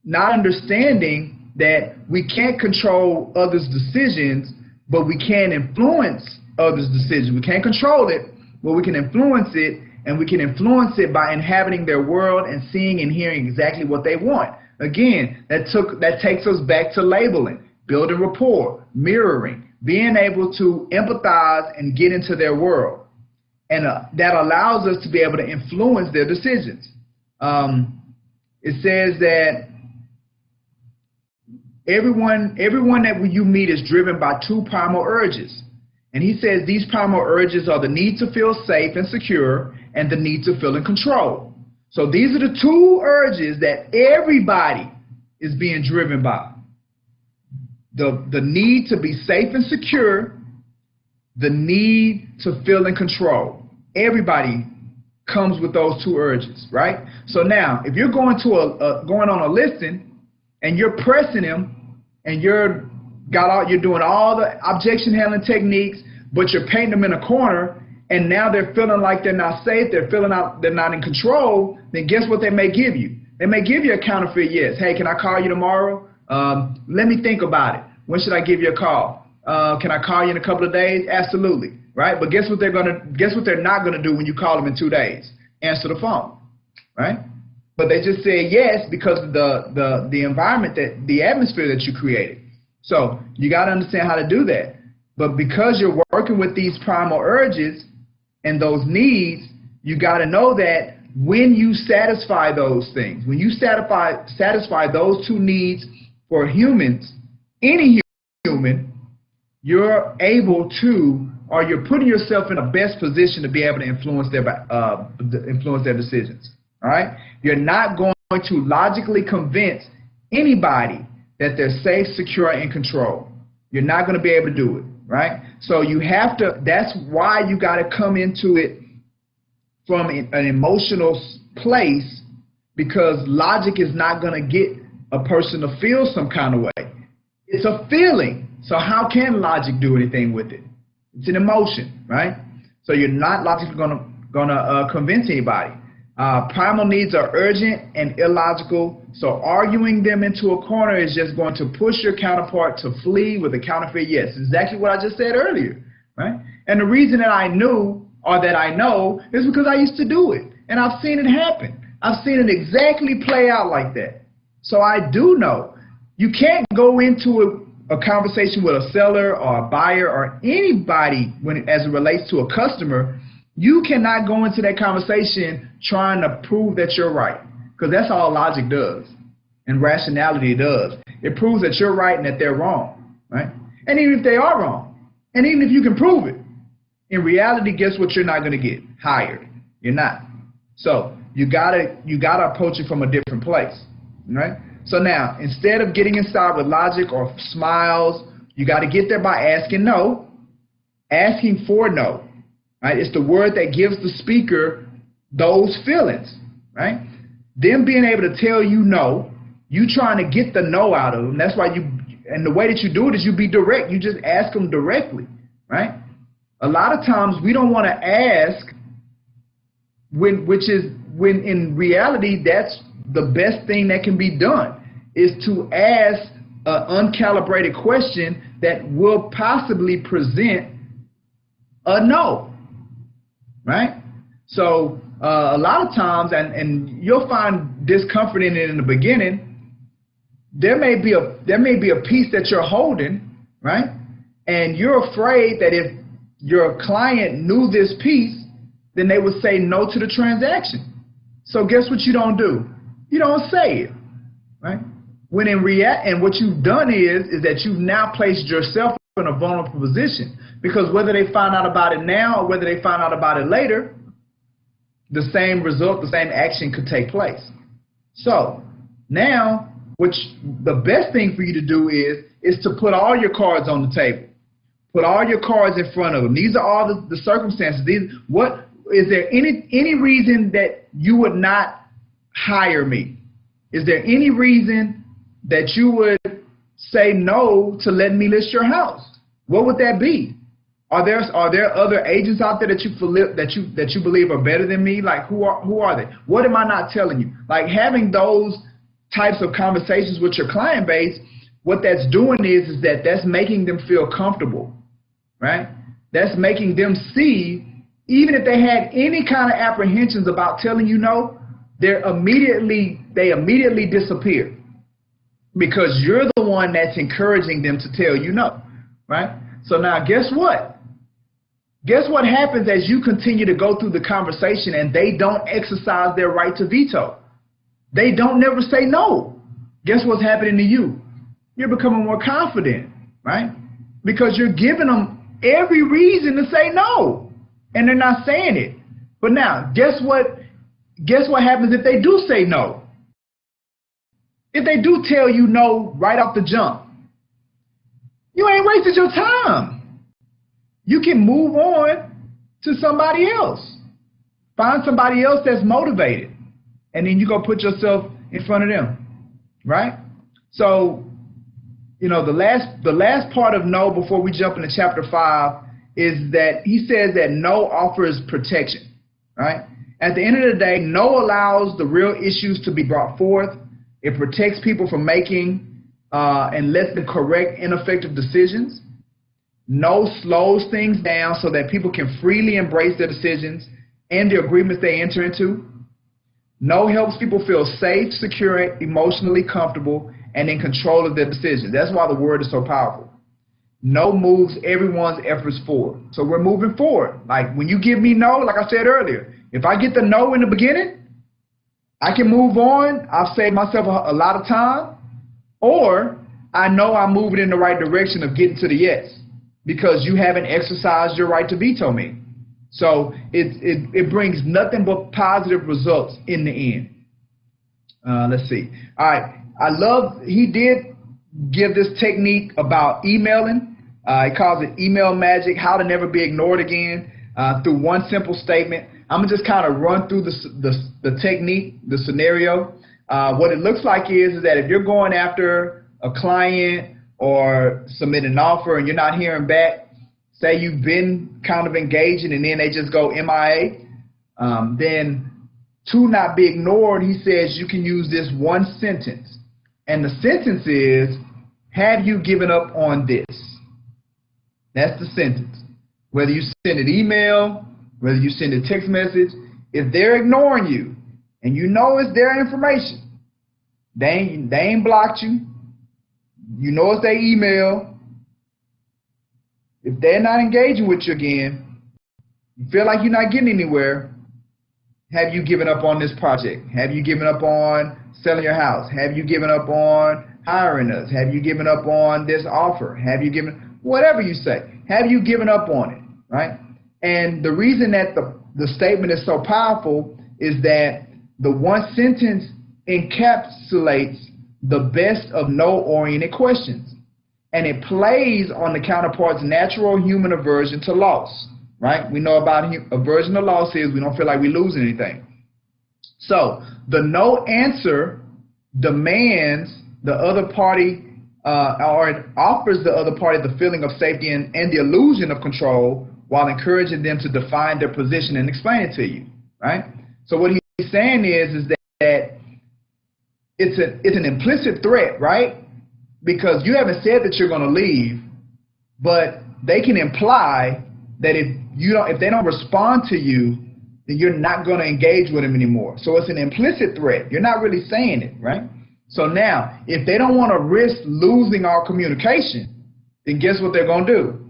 not understanding that we can't control others' decisions, but we can influence others' decisions. We can't control it, but we can influence it. And we can influence it by inhabiting their world and seeing and hearing exactly what they want. Again, that takes us back to labeling, building rapport, mirroring, being able to empathize and get into their world. And that allows us to be able to influence their decisions. It says that everyone that you meet is driven by two primal urges. And he says these primal urges are the need to feel safe and secure and the need to feel in control. So these are the two urges that everybody is being driven by. The need to be safe and secure, the need to feel in control. Everybody comes with those two urges, right? So now, if you're going to going on a listing and you're pressing them and you're doing all the objection handling techniques, but you're painting them in a corner, and now they're feeling like they're not safe, they're not in control, then guess what they may give you? They may give you a counterfeit yes. Hey, can I call you tomorrow? Let me think about it. When should I give you a call? Can I call you in a couple of days? Absolutely, right? But guess what they're not gonna do when you call them in 2 days? Answer the phone, right? But they just said yes because of the environment, the atmosphere that you created. So you got to understand how to do that. But because you're working with these primal urges and those needs, you got to know that when you satisfy those things, when you satisfy those 2 needs for humans, any human, you're able to, or you're putting yourself in the best position to be able to influence their decisions. All right? You're not going to logically convince anybody that they're safe, secure, and in control. You're not going to be able to do it, right? So you have to, that's why you got to come into it from an emotional place, because logic is not going to get a person to feel some kind of way. It's a feeling. So how can logic do anything with it? It's an emotion, right? So you're not logically going to convince anybody. Primal needs are urgent and illogical, so arguing them into a corner is just going to push your counterpart to flee with a counterfeit yes. Exactly what I just said earlier, right? And the reason that I knew, or that I know, is because I used to do it, and I've seen it happen. I've seen it exactly play out like that. So I do know. You can't go into a conversation with a seller or a buyer or anybody as it relates to a customer. You cannot go into that conversation trying to prove that you're right, because that's all logic does and rationality does. It proves that you're right and that they're wrong, right? And even if they are wrong, and even if you can prove it, in reality, guess what you're not going to get? Hired. You're not. So you gotta approach it from a different place, right? So now, instead of getting inside with logic or smiles, you got to get there by asking no, asking for no. Right? It's the word that gives the speaker those feelings, right? Them being able to tell you no, you trying to get the no out of them. That's why and the way that you do it is you be direct. You just ask them directly, right? A lot of times we don't want to ask, when in reality that's the best thing that can be done, is to ask an uncalibrated question that will possibly present a no. Right? So a lot of times, and you'll find discomfort in it in the beginning, there may be a piece that you're holding, right? And you're afraid that if your client knew this piece, then they would say no to the transaction. So guess what you don't do? You don't say it, right? When and what you've done is that you've now placed yourself in a vulnerable position, because whether they find out about it now or whether they find out about it later, the same result, the same action could take place. So now, the best thing for you to do is to put all your cards on the table. Put all your cards in front of them. These are all the circumstances. What is there any reason that you would not hire me? Is there any reason that you would say no to letting me list your house? What would that be? Are there other agents out there that you believe are better than me? Like who are they? What am I not telling you? Like having those types of conversations with your client base, what that's doing is that that's making them feel comfortable, right? That's making them see, even if they had any kind of apprehensions about telling you no, they immediately disappear, because you're the one that's encouraging them to tell you no, right? So now guess what? Guess what happens as you continue to go through the conversation and they don't exercise their right to veto? They don't never say no. Guess what's happening to you? You're becoming more confident, right? Because you're giving them every reason to say no, and they're not saying it. But now, guess what happens if they do say no? If they do tell you no right off the jump, you ain't wasted your time. You can move on to somebody else. Find somebody else that's motivated, and then you go put yourself in front of them, right? So, you know, the last part of no before we jump into chapter 5 is that he says that no offers protection, right? At the end of the day, no allows the real issues to be brought forth. It protects people from making and lets them correct ineffective decisions. No slows things down so that people can freely embrace their decisions and the agreements they enter into. No helps people feel safe, secure, emotionally comfortable, and in control of their decisions. That's why the word is so powerful. No moves everyone's efforts forward. So we're moving forward. Like when you give me no, like I said earlier, if I get the no in the beginning, I can move on. I've saved myself a lot of time. Or I know I'm moving in the right direction of getting to the yes because you haven't exercised your right to veto me. So it brings nothing but positive results in the end. Let's see. All right. He did give this technique about emailing. He calls it email magic, how to never be ignored again, through one simple statement. I'm going to just kind of run through the technique, the scenario. What it looks like is that if you're going after a client or submitting an offer and you're not hearing back, say you've been kind of engaging and then they just go MIA, then to not be ignored, he says you can use this one sentence. And the sentence is, have you given up on this? That's the sentence. Whether you send an email, whether you send a text message, if they're ignoring you and you know it's their information, they ain't blocked you, you know it's their email, if they're not engaging with you again, you feel like you're not getting anywhere, have you given up on this project? Have you given up on selling your house? Have you given up on hiring us? Have you given up on this offer? Have you given, whatever you say, have you given up on it, right? And the reason that the statement is so powerful is that the one sentence encapsulates the best of no-oriented questions. And it plays on the counterpart's natural human aversion to loss, right? We know about aversion to loss is we don't feel like we're losing anything. So the no answer demands the other party, or it offers the other party the feeling of safety and the illusion of control while encouraging them to define their position and explain it to you, right? So what he's saying is that it's an implicit threat, right? Because you haven't said that you're going to leave, but they can imply that if they don't respond to you, then you're not going to engage with them anymore. So it's an implicit threat. You're not really saying it, right? So now, if they don't want to risk losing our communication, then guess what they're going to do?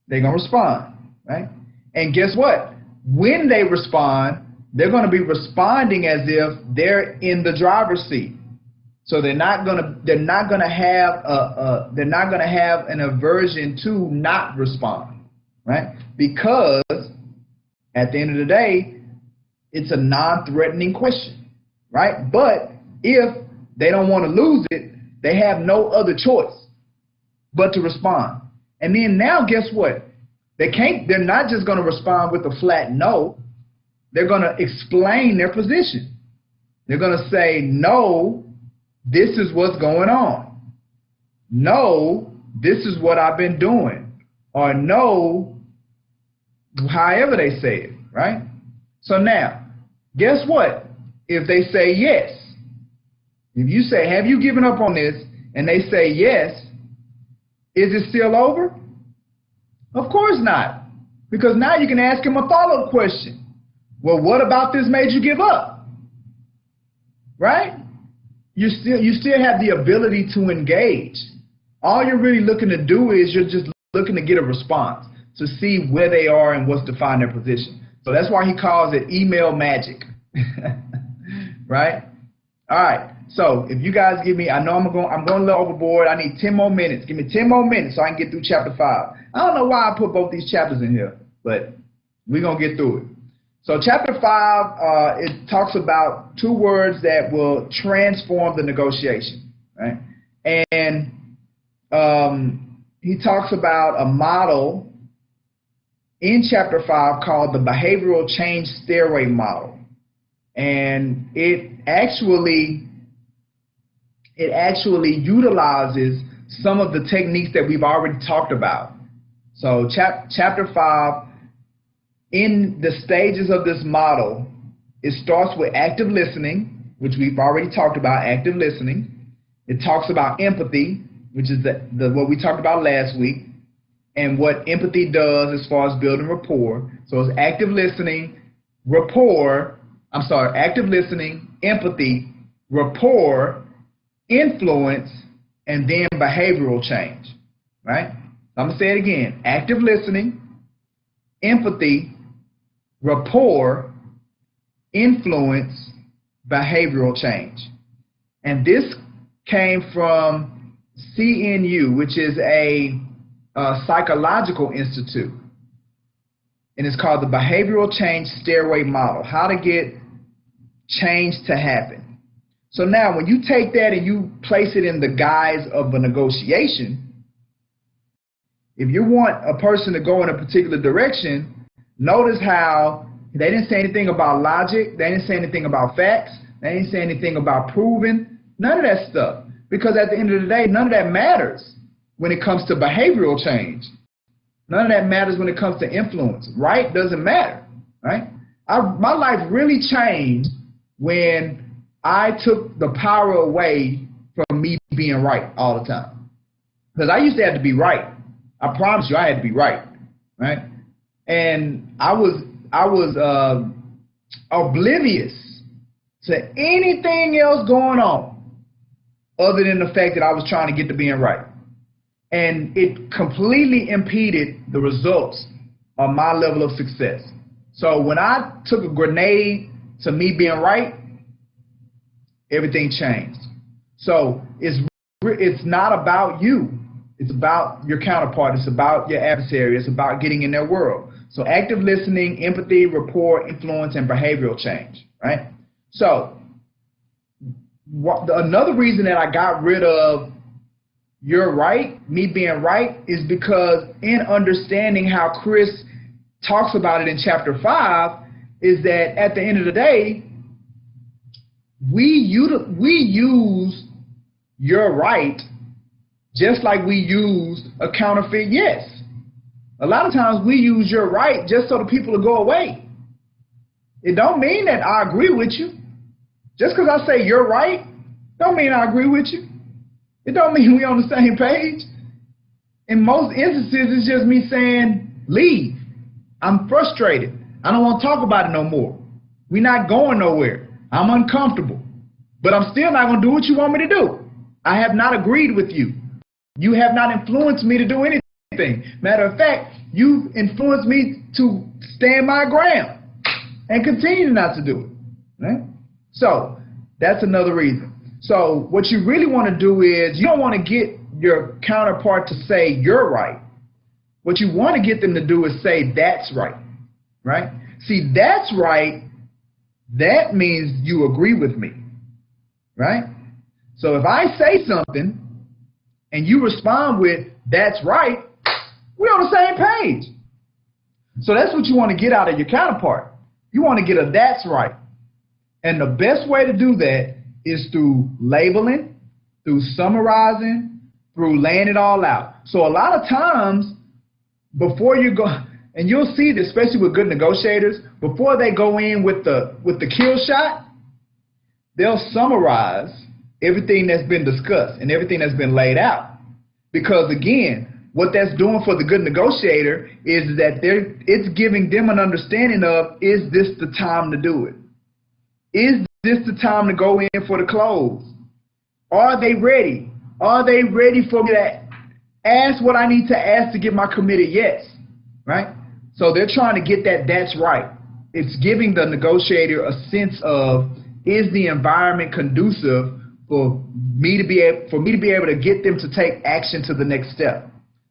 They're going to respond, right? And guess what? When they respond, they're going to be responding as if they're in the driver's seat. So they're not going to have an aversion to not respond, right? Because at the end of the day, it's a non-threatening question, right? But if they don't want to lose it, they have no other choice but to respond. And then now, guess what? They're not just going to respond with a flat no. They're going to explain their position. They're going to say, no, this is what's going on. No, this is what I've been doing. Or no, however they say it, right? So now, guess what? If they say yes, if you say, have you given up on this? And they say yes, is it still over? Of course not. Because now you can ask them a follow-up question. Well, what about this made you give up? Right? You still have the ability to engage. All you're really looking to do is you're just looking to get a response, to see where they are and what's defined their position. So that's why he calls it email magic. Right? All right. So if you guys give me, I know I'm going a little overboard. I need 10 more minutes. Give me 10 more minutes so I can get through chapter 5. I don't know why I put both these chapters in here, but we're going to get through it. So chapter 5, it talks about two words that will transform the negotiation, right? And he talks about a model in chapter 5 called the behavioral change stairway model. And it actually utilizes some of the techniques that we've already talked about. So chapter 5, in the stages of this model, it starts with active listening, which we've already talked about, active listening. It talks about empathy, which is what we talked about last week. and what empathy does as far as building rapport. So it's active listening, active listening, empathy, rapport, influence, and then behavioral change, right? I'm going to say it again. Active listening, empathy, rapport, influence, behavioral change. And this came from CNU, which is a psychological institute. And it's called the Behavioral Change Stairway Model, how to get change to happen. So now when you take that and you place it in the guise of a negotiation, if you want a person to go in a particular direction, notice how they didn't say anything about logic, they didn't say anything about facts, they didn't say anything about proving, none of that stuff. Because at the end of the day, none of that matters when it comes to behavioral change. None of that matters when it comes to influence. Right doesn't matter, right? My life really changed when I took the power away from me being right all the time. Because I used to have to be right. I promise you I had to be right, right? And I was oblivious to anything else going on other than the fact that I was trying to get to being right. And it completely impeded the results of my level of success. So when I took a grenade to me being right, everything changed. So it's not about you. It's about your counterpart. It's about your adversary. It's about getting in their world. So active listening, empathy, rapport, influence, and behavioral change, right? So another reason that I got rid of you're right, me being right, is because in understanding how Chris talks about it in chapter 5, is that at the end of the day, we use you're right just like we use a counterfeit yes. A lot of times we use you're right just so the people will go away. It don't mean that I agree with you. Just because I say you're right, don't mean I agree with you. It don't mean we on the same page. In most instances, it's just me saying, leave. I'm frustrated. I don't want to talk about it no more. We're not going nowhere. I'm uncomfortable. But I'm still not going to do what you want me to do. I have not agreed with you. You have not influenced me to do anything. Matter of fact, you influenced me to stand my ground and continue not to do it. Right? So that's another reason. So what you really want to do is you don't want to get your counterpart to say you're right. What you want to get them to do is say that's right, right? See, that's right, that means you agree with me, right? So if I say something and you respond with that's right, we're on the same page. So that's what you want to get out of your counterpart. You want to get a that's right. And the best way to do that is through labeling, through summarizing, through laying it all out. So a lot of times before you go, and you'll see this especially with good negotiators, before they go in with the kill shot, they'll summarize everything that's been discussed and everything that's been laid out. Because again, what that's doing for the good negotiator is that it's giving them an understanding of, is this the time to do it? Is this the time to go in for the close? Are they ready? Are they ready for me to ask what I need to ask to get my committed yes? Right? So they're trying to get that's right. It's giving the negotiator a sense of, is the environment conducive for me to be able to get them to take action to the next step?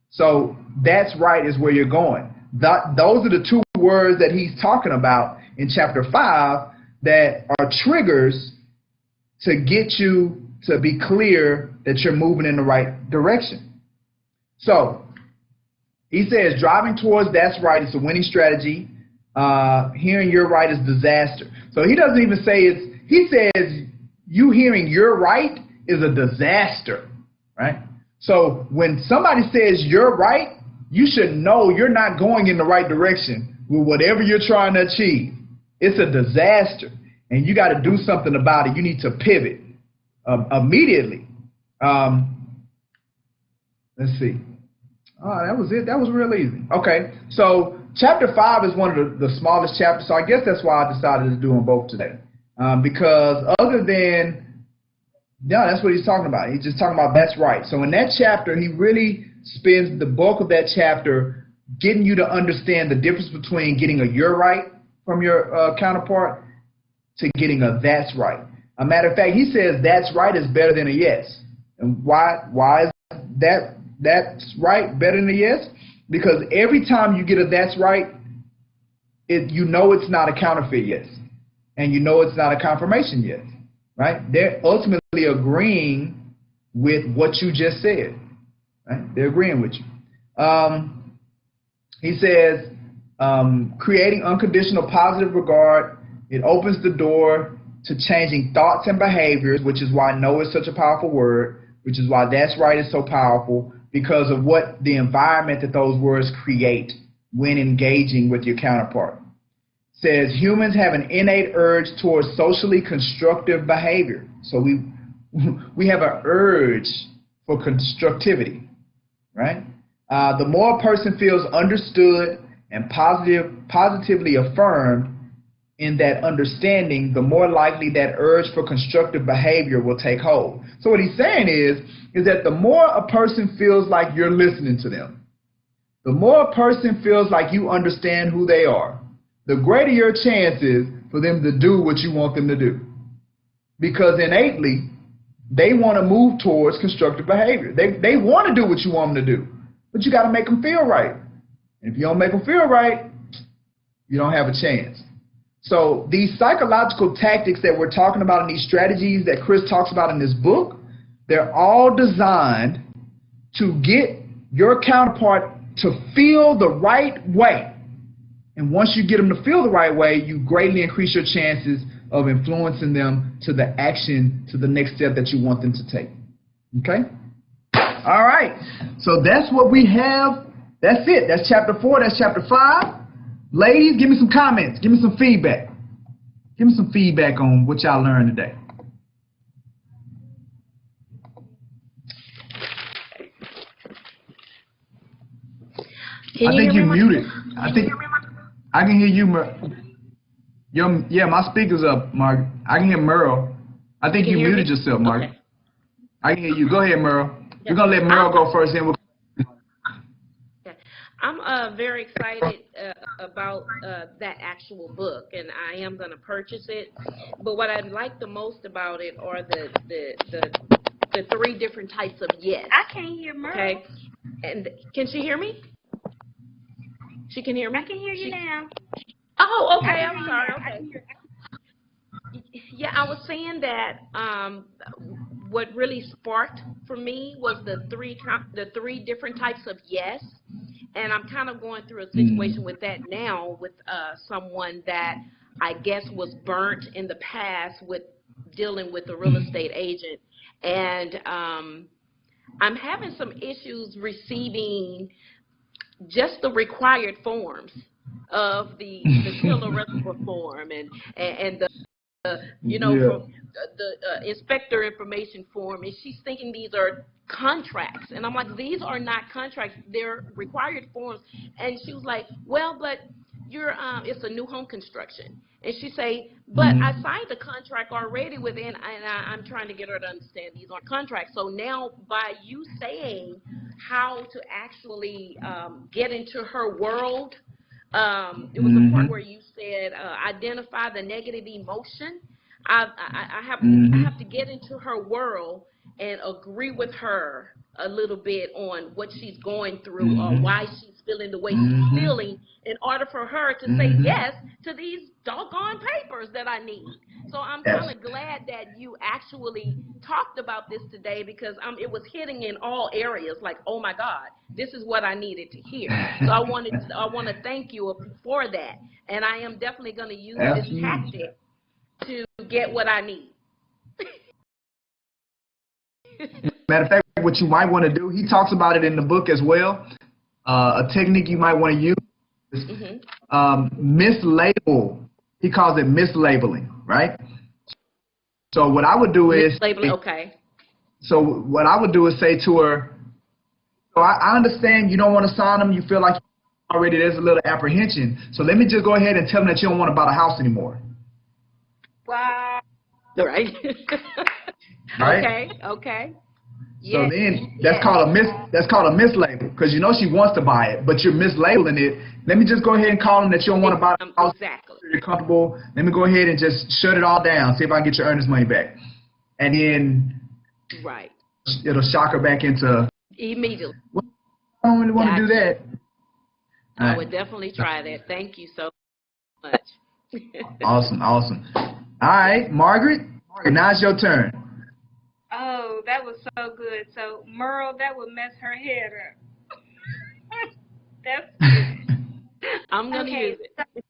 So that's right is where you're going. Those are the two words that he's talking about in chapter 5 that are triggers to get you to be clear that you're moving in the right direction. So he says driving towards that's right is a winning strategy. Hearing you're right is disaster. So he doesn't even say he says you hearing you're right is a disaster, right? So when somebody says you're right, you should know you're not going in the right direction with whatever you're trying to achieve. It's a disaster, and you got to do something about it. You need to pivot immediately. Let's see. Oh, that was it. That was real easy. Okay, so chapter 5 is one of the smallest chapters, so I guess that's why I decided to do them both today. Because other than, yeah, that's what he's talking about. He's just talking about that's right. So in that chapter, he really spends the bulk of that chapter getting you to understand the difference between getting a you're right from your counterpart to getting a that's right. A matter of fact, he says that's right is better than a yes. And why is that's right better than a yes? Because every time you get a that's right, you know it's not a counterfeit yes. And you know it's not a confirmation yes. Right? They're ultimately agreeing with what you just said. Right? They're agreeing with you. He says, creating unconditional positive regard, it opens the door to changing thoughts and behaviors, which is why no is such a powerful word, which is why that's right is so powerful, because of what the environment that those words create when engaging with your counterpart. It says humans have an innate urge towards socially constructive behavior. So we have an urge for constructivity, right? The more a person feels understood and positively affirmed in that understanding, the more likely that urge for constructive behavior will take hold. So what he's saying is that the more a person feels like you're listening to them, the more a person feels like you understand who they are, the greater your chance is for them to do what you want them to do. Because innately, they want to move towards constructive behavior. They want to do what you want them to do, but you got to make them feel right. And if you don't make them feel right, you don't have a chance. So these psychological tactics that we're talking about and these strategies that Chris talks about in this book, they're all designed to get your counterpart to feel the right way. And once you get them to feel the right way, you greatly increase your chances of influencing them to the action, to the next step that you want them to take. Okay? All right. So that's what we have. That's it. That's chapter 4. That's chapter 5. Ladies, give me some comments. Give me some feedback. Give me some feedback on what y'all learned today. I think you're muted. I think I can hear you. Yeah, my speaker's up, Mark. I can hear Merle. I think you muted yourself, Mark. Okay. I can hear you. Go ahead, Merle. We're going to let Merle go first. Then we'll... I'm very excited about that actual book, and I am going to purchase it. But what I like the most about it are the 3 different types of yes. I can't hear Merle. Okay, and can she hear me? She can hear me. I can hear you now. Oh, okay. I'm sorry. Okay. Yeah, I was saying that what really sparked for me was the three different types of yes. And I'm kind of going through a situation with that now with someone that I guess was burnt in the past with dealing with a real estate agent. And I'm having some issues receiving just the required forms of the killer reservoir form and the from the inspector information form, and she's thinking these are contracts, and I'm like, these are not contracts, they're required forms. And she was like, well, but you're it's a new home construction. And she say, but I signed the contract already and I'm trying to get her to understand these aren't contracts. So now by you saying how to actually get into her world, it was a part where you said identify the negative emotion. I have to get into her world and agree with her a little bit on what she's going through or why she's feeling the way she's feeling in order for her to say yes to these doggone papers that I need. So I'm kind of glad that you actually talked about this today, because it was hitting in all areas, like, oh my God, this is what I needed to hear. So I want to thank you for that. And I am definitely going to use this tactic to get what I need. Matter of fact, what you might want to do, he talks about it in the book as well. A technique you might want to use is mislabel. He calls it mislabeling, right? So what I would do is mislabeling. Okay. So what I would do is say to her, So I understand you don't want to sign them. You feel like already there's a little apprehension. So let me just go ahead and tell them that you don't want to buy the house anymore. Wow. Right. Right? Okay. So then that's called a mislabel, because you know she wants to buy it, but you're mislabeling it. Let me just go ahead and call them that you don't want to buy the house. Exactly. You're comfortable. Let me go ahead and just shut it all down. See if I can get your earnest money back, and then it'll shock her back into immediately. Well, I don't really want to do that. I would definitely try that. Thank you so much. Awesome. All right, Margaret, now it's your turn. Oh, that was so good. So, Merle, that would mess her head up. That's good. I'm going to use it.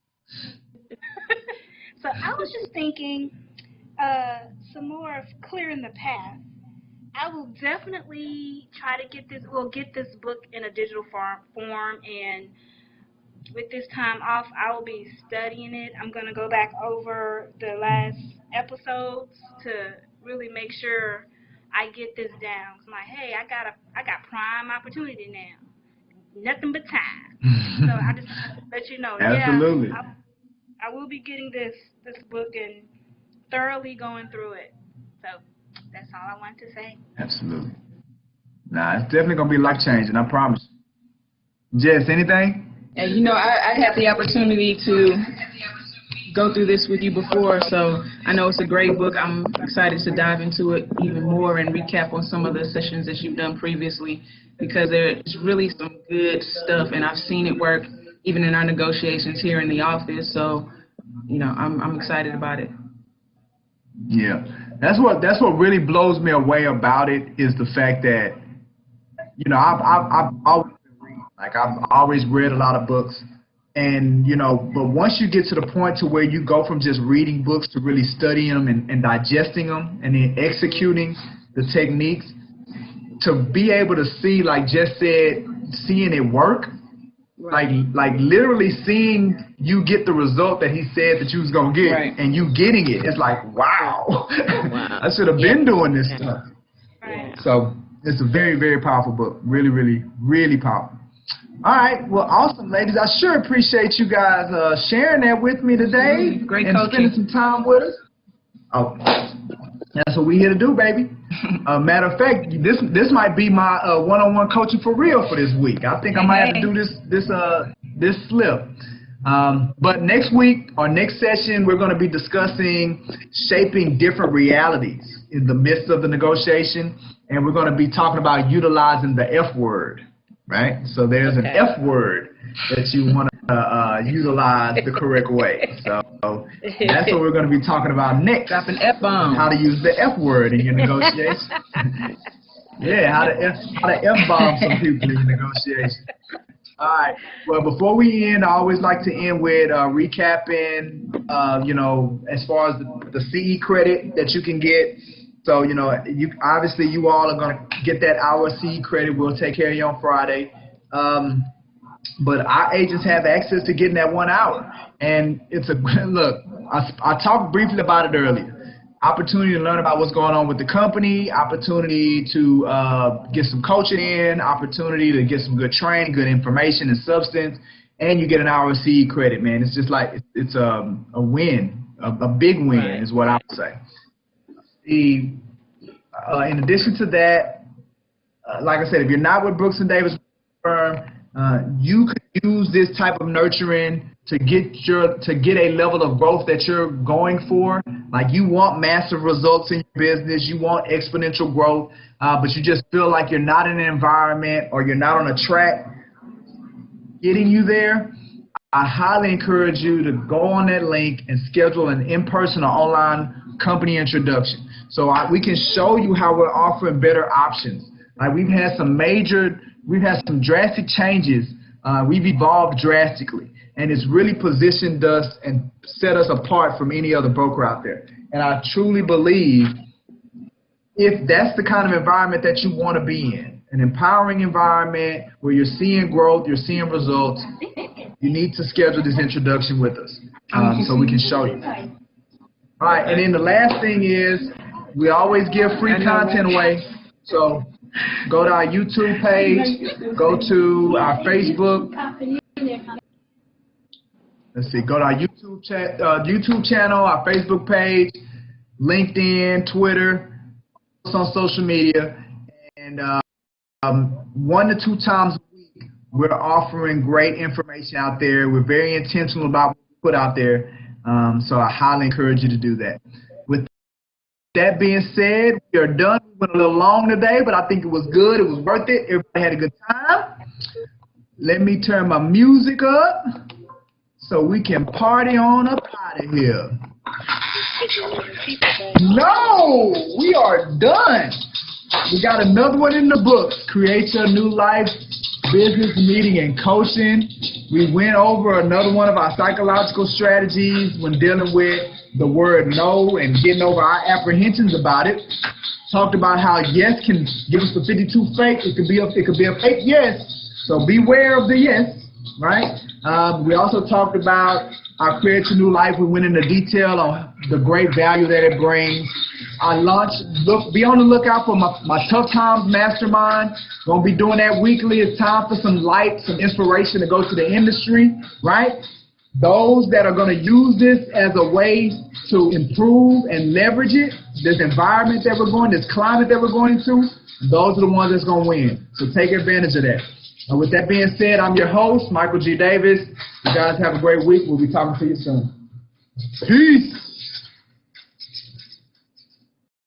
So I was just thinking some more of clearing the path. I will definitely try to get this book in a digital form, and with this time off, I will be studying it. I'm going to go back over the last episodes to really make sure I get this down. I'm like, hey, I got prime opportunity now. Nothing but time. So I just want to let you know. Absolutely. Yeah, I will be getting this book and thoroughly going through it. So that's all I wanted to say. Absolutely. Nah, it's definitely going to be life-changing, I promise. Jess, anything? And you know, I had the opportunity to go through this with you before, so I know it's a great book. I'm excited to dive into it even more and recap on some of the sessions that you've done previously, because there's really some good stuff, and I've seen it work even in our negotiations here in the office. So, you know, I'm excited about it. Yeah, that's what really blows me away about it, is the fact that, you know, I've always been reading. Like, I've always read a lot of books, and, you know, but once you get to the point to where you go from just reading books to really studying them and digesting them and then executing the techniques, to be able to see, like Jess said, seeing it work, like literally seeing you get the result that he said that you was gonna get, and you getting it, it's like, wow. I should have been doing this stuff. So it's a very, very powerful book. Really, really, really powerful. All right, well, awesome, ladies. I sure appreciate you guys sharing that with me today. Great and coaching. spending some time with us. Oh, that's what we here to do, baby. Matter of fact, this might be my one-on-one coaching for real for this week. I think I might have to do this slip. But next week, our next session, we're going to be discussing shaping different realities in the midst of the negotiation, and we're going to be talking about utilizing the F word, right? So there's an F word that you want to utilize the correct way. So that's what we're going to be talking about next. Drop an F-bomb. How to use the F word in your negotiation. Yeah, how to F-bomb some people in your negotiation. All right. Well, before we end, I always like to end with recapping, you know, as far as the CE credit that you can get. So, you know, obviously you all are going to get that hour CE credit. We'll take care of you on Friday. But our agents have access to getting that 1 hour. And it's look, I talked briefly about it earlier. Opportunity to learn about what's going on with the company, opportunity to get some coaching in, opportunity to get some good training, good information and substance, and you get an hour of CE credit, man. It's just like, it's a win, a big win is what I would say. In addition to that, like I said, if you're not with Brooks & Davis firm, you could use this type of nurturing to get a level of growth that you're going for. Like, you want massive results in your business, you want exponential growth, but you just feel like you're not in an environment or you're not on a track getting you there. I highly encourage you to go on that link and schedule an in-person or online company introduction. So we can show you how we're offering better options. Like, we've had some drastic changes. We've evolved drastically, and it's really positioned us and set us apart from any other broker out there. And I truly believe if that's the kind of environment that you want to be in, an empowering environment where you're seeing growth, you're seeing results, you need to schedule this introduction with us so we can show you. All right, and then the last thing is we always give free content away. So Go to our YouTube page. Go to our Facebook. Let's see. Go to our YouTube channel, our Facebook page, LinkedIn, Twitter, on social media, and 1 to 2 times a week, we're offering great information out there. We're very intentional about what we put out there, so I highly encourage you to do that. With that being said, we are done. We went a little long today, but I think it was good. It was worth it. Everybody had a good time. Let me turn my music up so we can party on up out of here. No, we are done. We got another one in the books, Create Your New Life Business Meeting and Coaching. We went over another one of our psychological strategies when dealing with the word no and getting over our apprehensions about it. Talked about how yes can give us the 52 fake. It could be a fake yes, so beware of the yes, right? We also talked about our Create Your New Life. We went into detail on the great value that it brings. Our launch, be on the lookout for my Tough Times Mastermind. Gonna be doing that weekly. It's time for some light, some inspiration to go to the industry, right? Those that are gonna use this as a way to improve and leverage it, this environment that we're going, this climate that we're going into, those are the ones that's gonna win. So take advantage of that. With that being said, I'm your host, Michael G. Davis. You guys have a great week. We'll be talking to you soon. Peace.